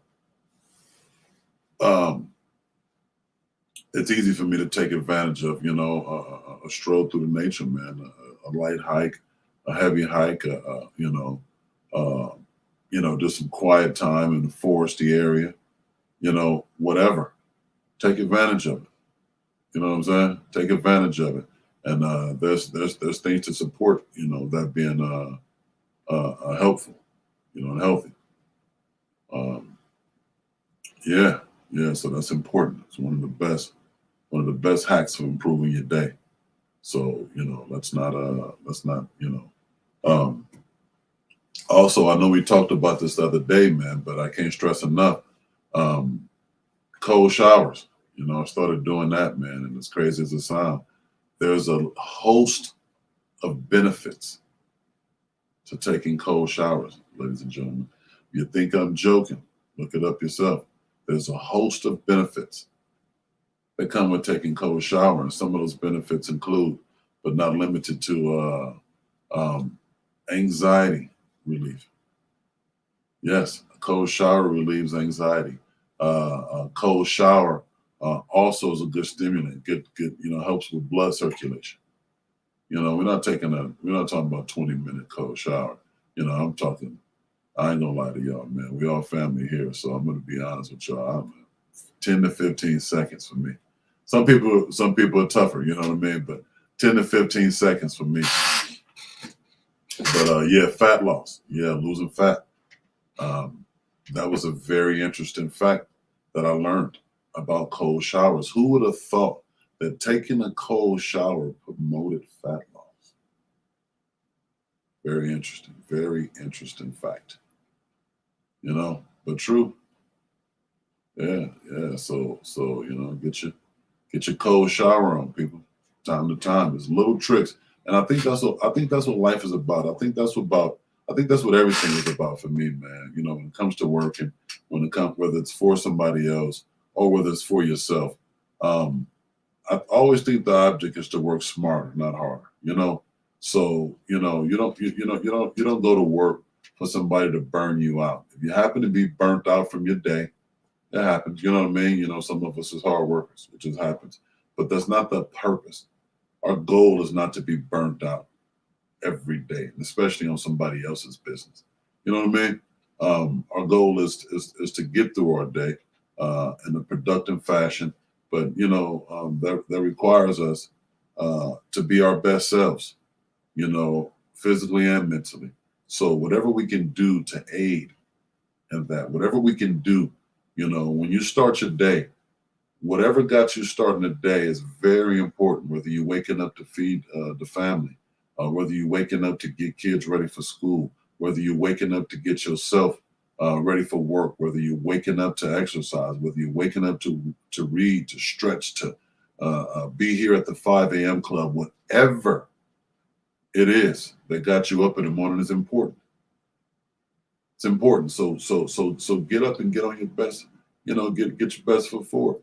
it's easy for me to take advantage of, a stroll through the nature, man, a light hike, a heavy hike, just some quiet time in the foresty area, whatever. Take advantage of it. You know what I'm saying? Take advantage of it. And there's things to support, that being helpful, and healthy. So that's important. It's one of the best hacks for improving your day. So let's not. Also, I know we talked about this the other day, man, but I can't stress enough. Cold showers. I started doing that, man, and as crazy as it sounds, there's a host of benefits to taking cold showers, ladies and gentlemen. You think I'm joking? Look it up yourself. There's a host of benefits that come with taking cold shower, and some of those benefits include, but not limited to, anxiety relief, Yes, a cold shower relieves anxiety. A cold shower also is a good stimulant. Good, helps with blood circulation. We're not talking about 20-minute cold shower. I'm talking. I ain't gonna lie to y'all, man. We all family here, so I'm gonna be honest with y'all. 10 to 15 seconds for me. Some people are tougher, you know what I mean? But 10 to 15 seconds for me. But yeah, fat loss. Yeah, losing fat. Um, that was a very interesting fact that I learned about cold showers. Who would have thought that taking a cold shower promoted fat loss? Very interesting. Very interesting fact. But true. Yeah, yeah. So get your cold shower on, people. Time to time. It's little tricks. And I think that's what life is about. I think that's what everything is about for me, man. When it comes to working, whether it's for somebody else or whether it's for yourself. Um, I always think the object is to work smarter, not harder. So, you don't go to work for somebody to burn you out. If you happen to be burnt out from your day, it happens. You know what I mean? Some of us is hard workers. It just happens. But that's not the purpose. Our goal is not to be burnt out every day, and especially on somebody else's business. You know what I mean? Our goal is to get through our day in a productive fashion, but that requires us to be our best selves. Physically and mentally. So whatever we can do to aid in that, whatever we can do, when you start your day, whatever got you starting the day is very important. Whether you're waking up to feed the family, whether you're waking up to get kids ready for school, whether you're waking up to get yourself ready for work, whether you're waking up to exercise, whether you're waking up to read, to stretch, to be here at the 5 a.m. club, whatever it is that got you up in the morning is important. It's important. So get up and get on your best. Get your best foot forward.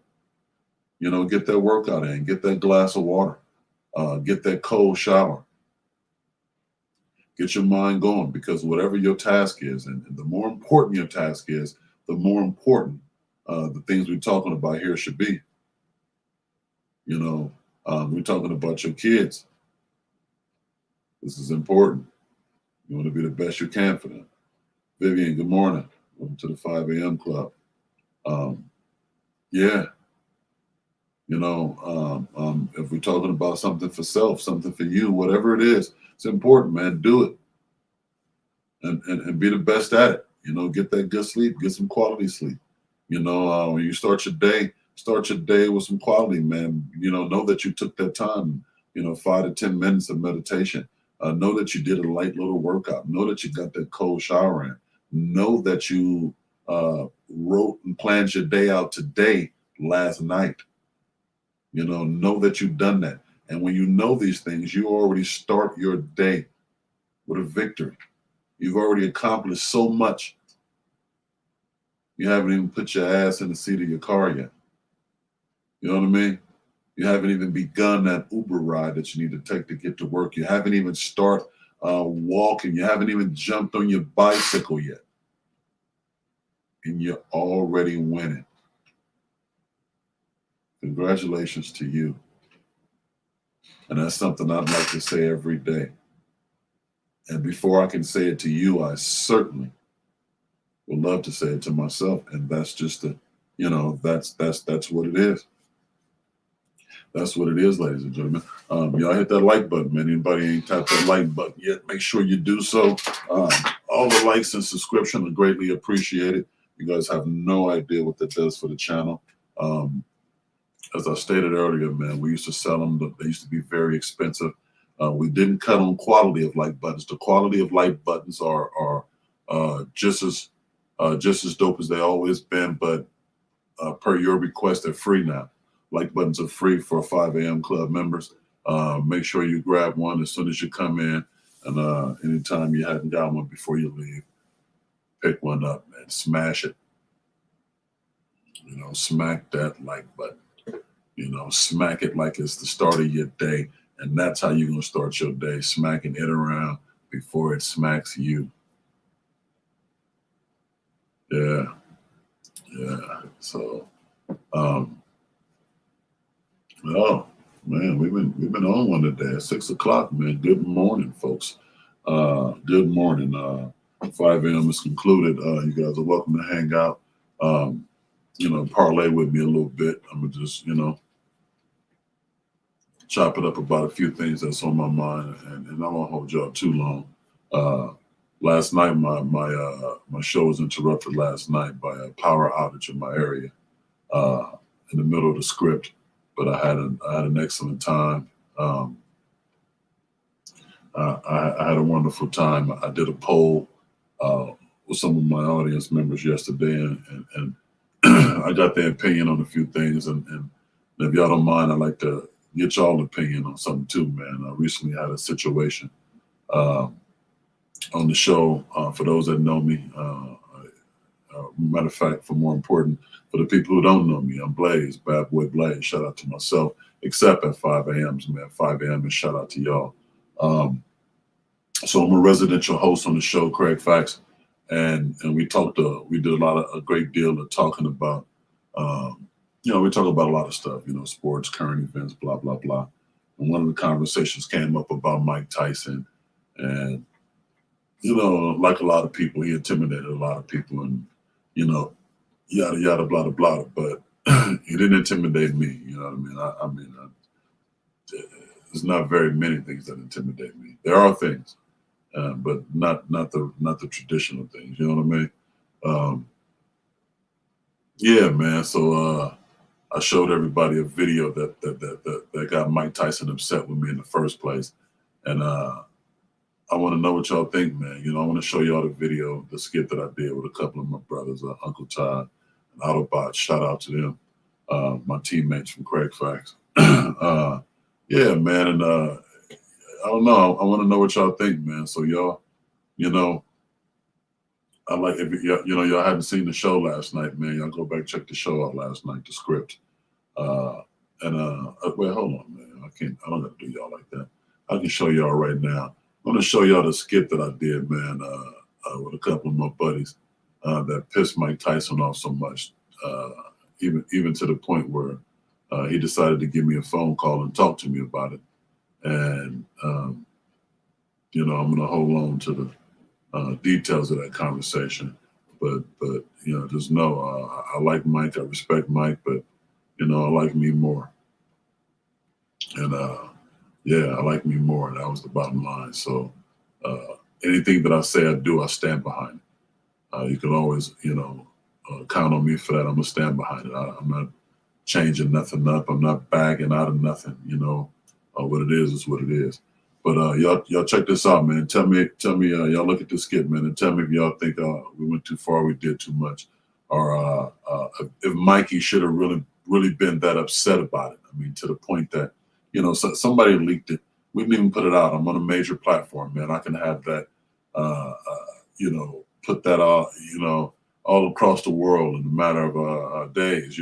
Get that workout in, get that glass of water, get that cold shower, get your mind going, because whatever your task is, and the more important your task is, the more important the things we're talking about here should be. We're talking about your kids. This is important. You want to be the best you can for them. Vivian, good morning. Welcome to the 5 a.m. club. Yeah. If we're talking about something for self, something for you, whatever it is, it's important, man. Do it and be the best at it. Get that good sleep, get some quality sleep. When you start your day with some quality, man. Know that you took that time, 5 to 10 minutes of meditation. Know that you did a light little workout. Know that you got that cold shower in. Know that you wrote and planned your day out today, last night. Know that you've done that. And when you know these things, you already start your day with a victory. You've already accomplished so much. You haven't even put your ass in the seat of your car yet. You know what I mean? You haven't even begun that Uber ride that you need to take to get to work. You haven't even start walking. You haven't even jumped on your bicycle yet. And you're already winning. Congratulations to you. And that's something I'd like to say every day. And before I can say it to you, I certainly would love to say it to myself. And that's just that's what it is. That's what it is, ladies and gentlemen. Y'all hit that like button, man. Anybody ain't tapped that like button yet, make sure you do so. All the likes and subscription are greatly appreciated. You guys have no idea what that does for the channel. As I stated earlier, man, we used to sell them, but they used to be very expensive. We didn't cut on quality of like buttons. The quality of like buttons are just as dope as they always been, but per your request, they're free now. Like buttons are free for 5 a.m. club members. Make sure you grab one as soon as you come in, and anytime you haven't got one before you leave, pick one up and smash it. Smack that like button. Smack it like it's the start of your day. And that's how you're going to start your day, smacking it around before it smacks you. Yeah. Yeah. So, oh man, we've been on one today at 6 o'clock, man. Good morning, folks. Good morning. 5 a.m. is concluded. You guys are welcome to hang out. Parlay with me a little bit. I'm gonna just, chop it up about a few things that's on my mind, and I won't hold y'all too long. Last night, my show was interrupted last night by a power outage in my area, in the middle of the script. But I had an excellent time. I had a wonderful time. I did a poll with some of my audience members yesterday, and I got their opinion on a few things. And if y'all don't mind, I'd like to get y'all opinion on something too, man. I recently had a situation on the show. For those that know me, matter of fact, for the people who don't know me, I'm Blaze, Bad Boy Blaze. Shout out to myself, except at 5 a.m. Man, 5 a.m. and shout out to y'all. So I'm a residential host on the show, Craig Facts, and we did a great deal of talking about, we talk about a lot of stuff, sports, current events, blah, blah, blah. And one of the conversations came up about Mike Tyson, and, like a lot of people, he intimidated a lot of people, and, yada, yada, blah, blah, blah, but he didn't intimidate me, you know what I mean? There's not very many things that intimidate me. There are things, but not the traditional things. You know what I mean? Yeah, man. So I showed everybody a video that got Mike Tyson upset with me in the first place, and I want to know what y'all think, man. I want to show y'all the video, the skit that I did with a couple of my brothers, Uncle Todd and Autobot. Shout out to them, my teammates from Craig Facts. Yeah, man, and I don't know. I want to know what y'all think, man. So y'all, I like if y'all hadn't seen the show last night, man. Y'all go back check the show out last night, the script. Wait, hold on, man. I don't have to do y'all like that. I can show y'all right now. I'm gonna show y'all the skit that I did, man, with a couple of my buddies that pissed Mike Tyson off so much, even to the point where he decided to give me a phone call and talk to me about it. And, I'm going to hold on to the details of that conversation. But just know I like Mike. I respect Mike, but, I like me more. And, I like me more. And that was the bottom line. So anything that I say I do, I stand behind it. You can always, count on me for that. I'm going to stand behind it. I'm not changing nothing up. I'm not bagging out of nothing, what it is what it is. But y'all check this out, man. Tell me, y'all look at this skit, man, and tell me if y'all think we went too far, we did too much, or if Mikey should have really been that upset about it. I mean, to the point that, somebody leaked it. We didn't even put it out. I'm on a major platform, man. I can have that, put that all across the world in a matter of days,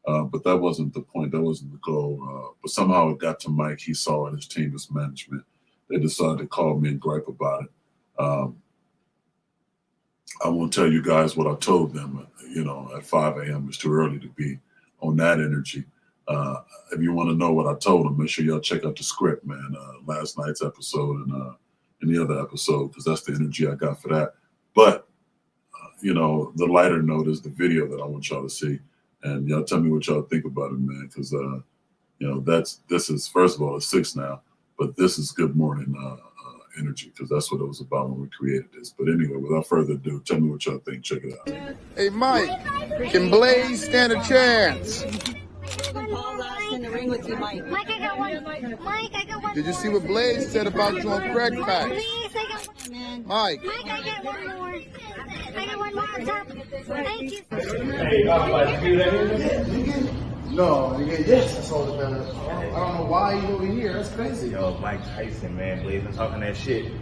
but that wasn't the point. That wasn't the goal. But somehow it got to Mike. He saw it. His team, his management. They decided to call me and gripe about it. I won't tell you guys what I told them. At 5 a.m. It's too early to be on that energy. If you want to know what I told them, make sure y'all check out the script, man. Last night's episode and the other episode, because that's the energy I got for that. But the lighter note is the video that I want y'all to see. And y'all tell me what y'all think about it, man, because this is, first of all, it's 6 now, but this is good morning energy, because that's what it was about when we created this. But anyway, without further ado, tell me what y'all think. Check it out. Hey, Mike, can Blaze stand a chance? In the ring with you, Mike. Mike, I got one. Mike, I got one. Did you see what Blaze said about you on Craig Facts? Please, I got one. Mike. Mike, I got one more. I got one more on top. Thank you. No, yes, that's all that matters. I don't know why he's over here. That's crazy. Yo, Mike Tyson, man, Blaze been talking that shit.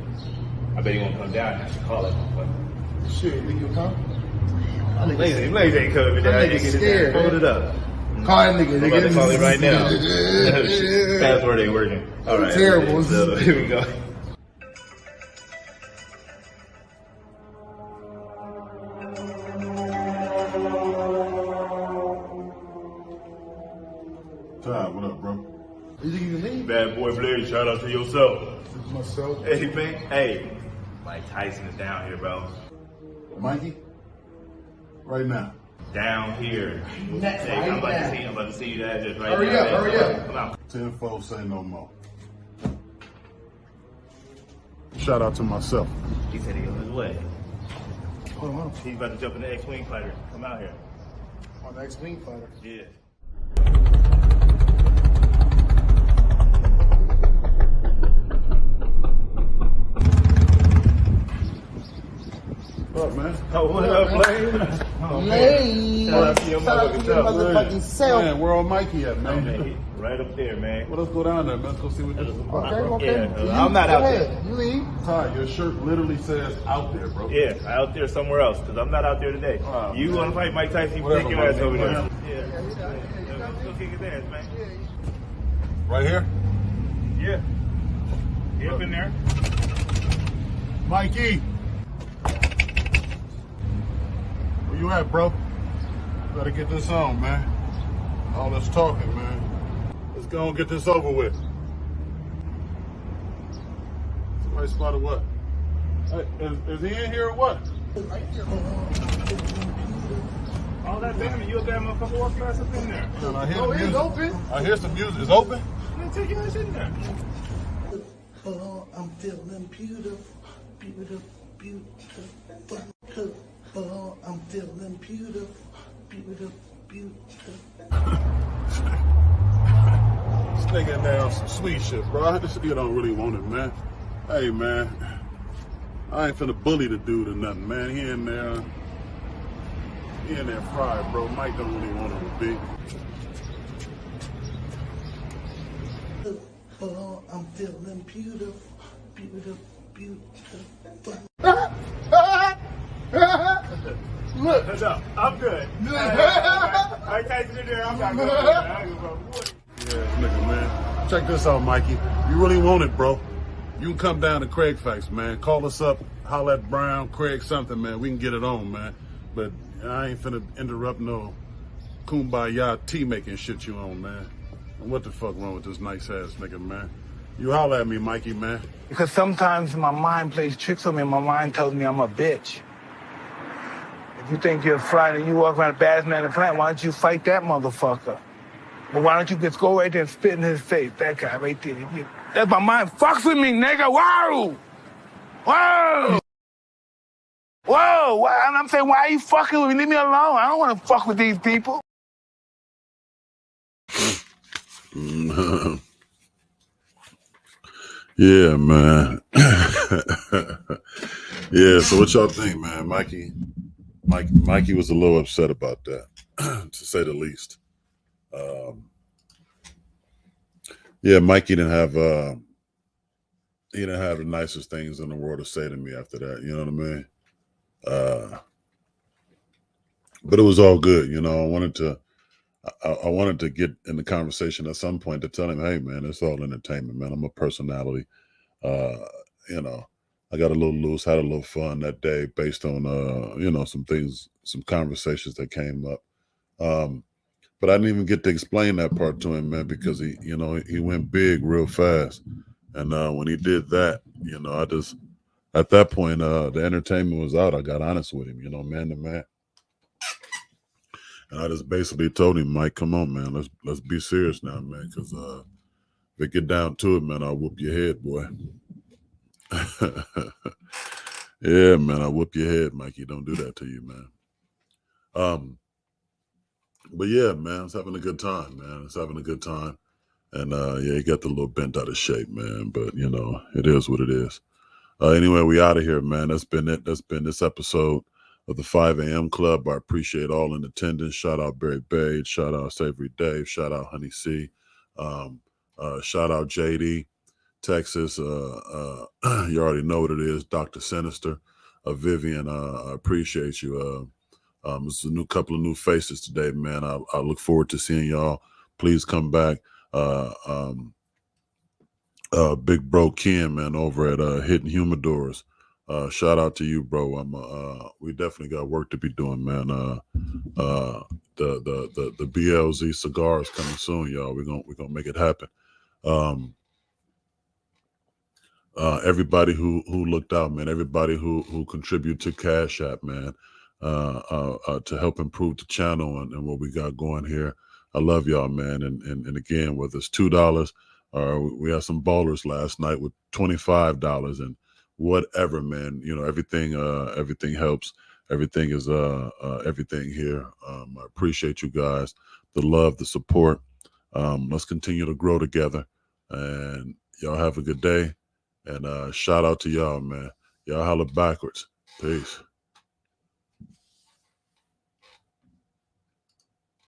I bet he won't come down. I should call it. Shit, you think you'll come? Blaze ain't coming down. That nigga scared. Hold it up. Call that nigga. I'm about to call it right now. Password ain't working. All right. Terrible. So, here we go. Ty, what up, bro? You think you can leave? Bad boy Blaze, shout out to yourself. Myself. Hey, man. Hey, Mike Tyson is down here, bro. Mikey? Right now. Down here. Next, Hey, right I'm about now. to see you the address right Hurry now. up, man. hurry up. Come on. 10 folks say no more. Shout out to myself. He said he on his way. Hold on. He's about to jump in the X-Wing fighter. Come out here. On the X-Wing fighter. Yeah. What up, man? Oh, what up, Blaze? Lane. Shout out to your motherfucking self. Man, where old Mikey at, Oh, man? man, he right up there, man. Well, let's go down there, man. Let's go see what this is about. Okay. Yeah, I'm not Go out ahead. there. You leave. Ty, your shirt literally says out there, bro. Yeah, out there somewhere else, because I'm not out there today. Oh, You man. want to fight Mike Tyson, you Whatever, take your ass man. over there. Yeah. Yeah. Go kick his ass, man. Right here? Yeah. Get up in there. Mikey! Where you at, bro? Better get this on, man. All this talking, man. Let's go and get this over with. Somebody spotted what? Hey, is he in here or what? All that damn, you up there, motherfucker, walk your ass up in there. Man, I hear Oh, the it's music. open. I hear some music. It's open? Man, take your ass in there. Oh, I'm feeling beautiful, beautiful, beautiful. Oh, I'm feeling beautiful, beautiful, beautiful. This nigga in there on some sweet shit, bro. This nigga don't really want it, man. Hey, man. I ain't finna bully the dude or nothing, man. He in there fried, bro. Mike don't really want him to be. Oh, I'm feeling beautiful, beautiful, beautiful. Look. No, I'm good. Mike Tyson in there, I'm not good. I don't give a fuck. Yeah, this nigga, man. Check this out, Mikey. You really want it, bro. You can come down to Craig Facts, man. Call us up, holler at Brown, Craig, something, man. We can get it on, man. But I ain't finna interrupt no kumbaya tea making shit you on, man. And what the fuck wrong with this nice ass nigga, man? You holler at me, Mikey, man. Because sometimes my mind plays tricks on me and my mind tells me I'm a bitch. If you think you're flying and you walk around the baddest man in the planet, why don't you fight that motherfucker? But why don't you just go right there and spit in his face? That guy right there. That's my mind. Fucks with me, nigga. Whoa! Whoa! Whoa! And I'm saying, why are you fucking with me? Leave me alone. I don't want to fuck with these people. Yeah, man. Yeah, so what y'all think, man? Mikey was a little upset about that, to say the least. Yeah, Mikey didn't have the nicest things in the world to say to me after that, you know what I mean? But it was all good, you know. I wanted to get in the conversation at some point to tell him, hey man, it's all entertainment, man. I'm a personality. You know, I got a little loose, had a little fun that day based on you know, some things, some conversations that came up. But I didn't even get to explain that part to him, man, because he went big real fast. And when he did that, you know, at that point, the entertainment was out. I got honest with him, you know, man to man. And I just basically told him, Mike, come on, man, let's be serious now, man, because if it get down to it, man, I'll whoop your head, boy. Yeah, man, I'll whoop your head, Mikey. Don't do that to you, man. But yeah, man, it's having a good time, man. It's having a good time. And yeah, he got the little bent out of shape, man. But you know, it is what it is. Anyway, we out of here, man. That's been it. That's been this episode of the 5 a.m. Club. I appreciate all in attendance. Shout out Barry Bade. Shout out Savory Dave. Shout out Honey C. Shout out JD, Texas. You already know what it is. Dr. Sinister. Vivian, I appreciate you. It's a couple of new faces today, man. I look forward to seeing y'all. Please come back. Big bro Ken, man, over at Hidden Humidors. Shout out to you, bro. We definitely got work to be doing, man. the BLZ cigar is coming soon, y'all. We're gonna make it happen. Everybody who looked out, man. Everybody who contributed to Cash App, man, to help improve the channel and what we got going here. I love y'all, man. And again, whether it's $2 or we had some ballers last night with $25 and whatever, man. You know, everything helps. Everything is everything here. I appreciate you guys, the love, the support. Let's continue to grow together. And y'all have a good day. And shout out to y'all, man. Y'all holla backwards. Peace.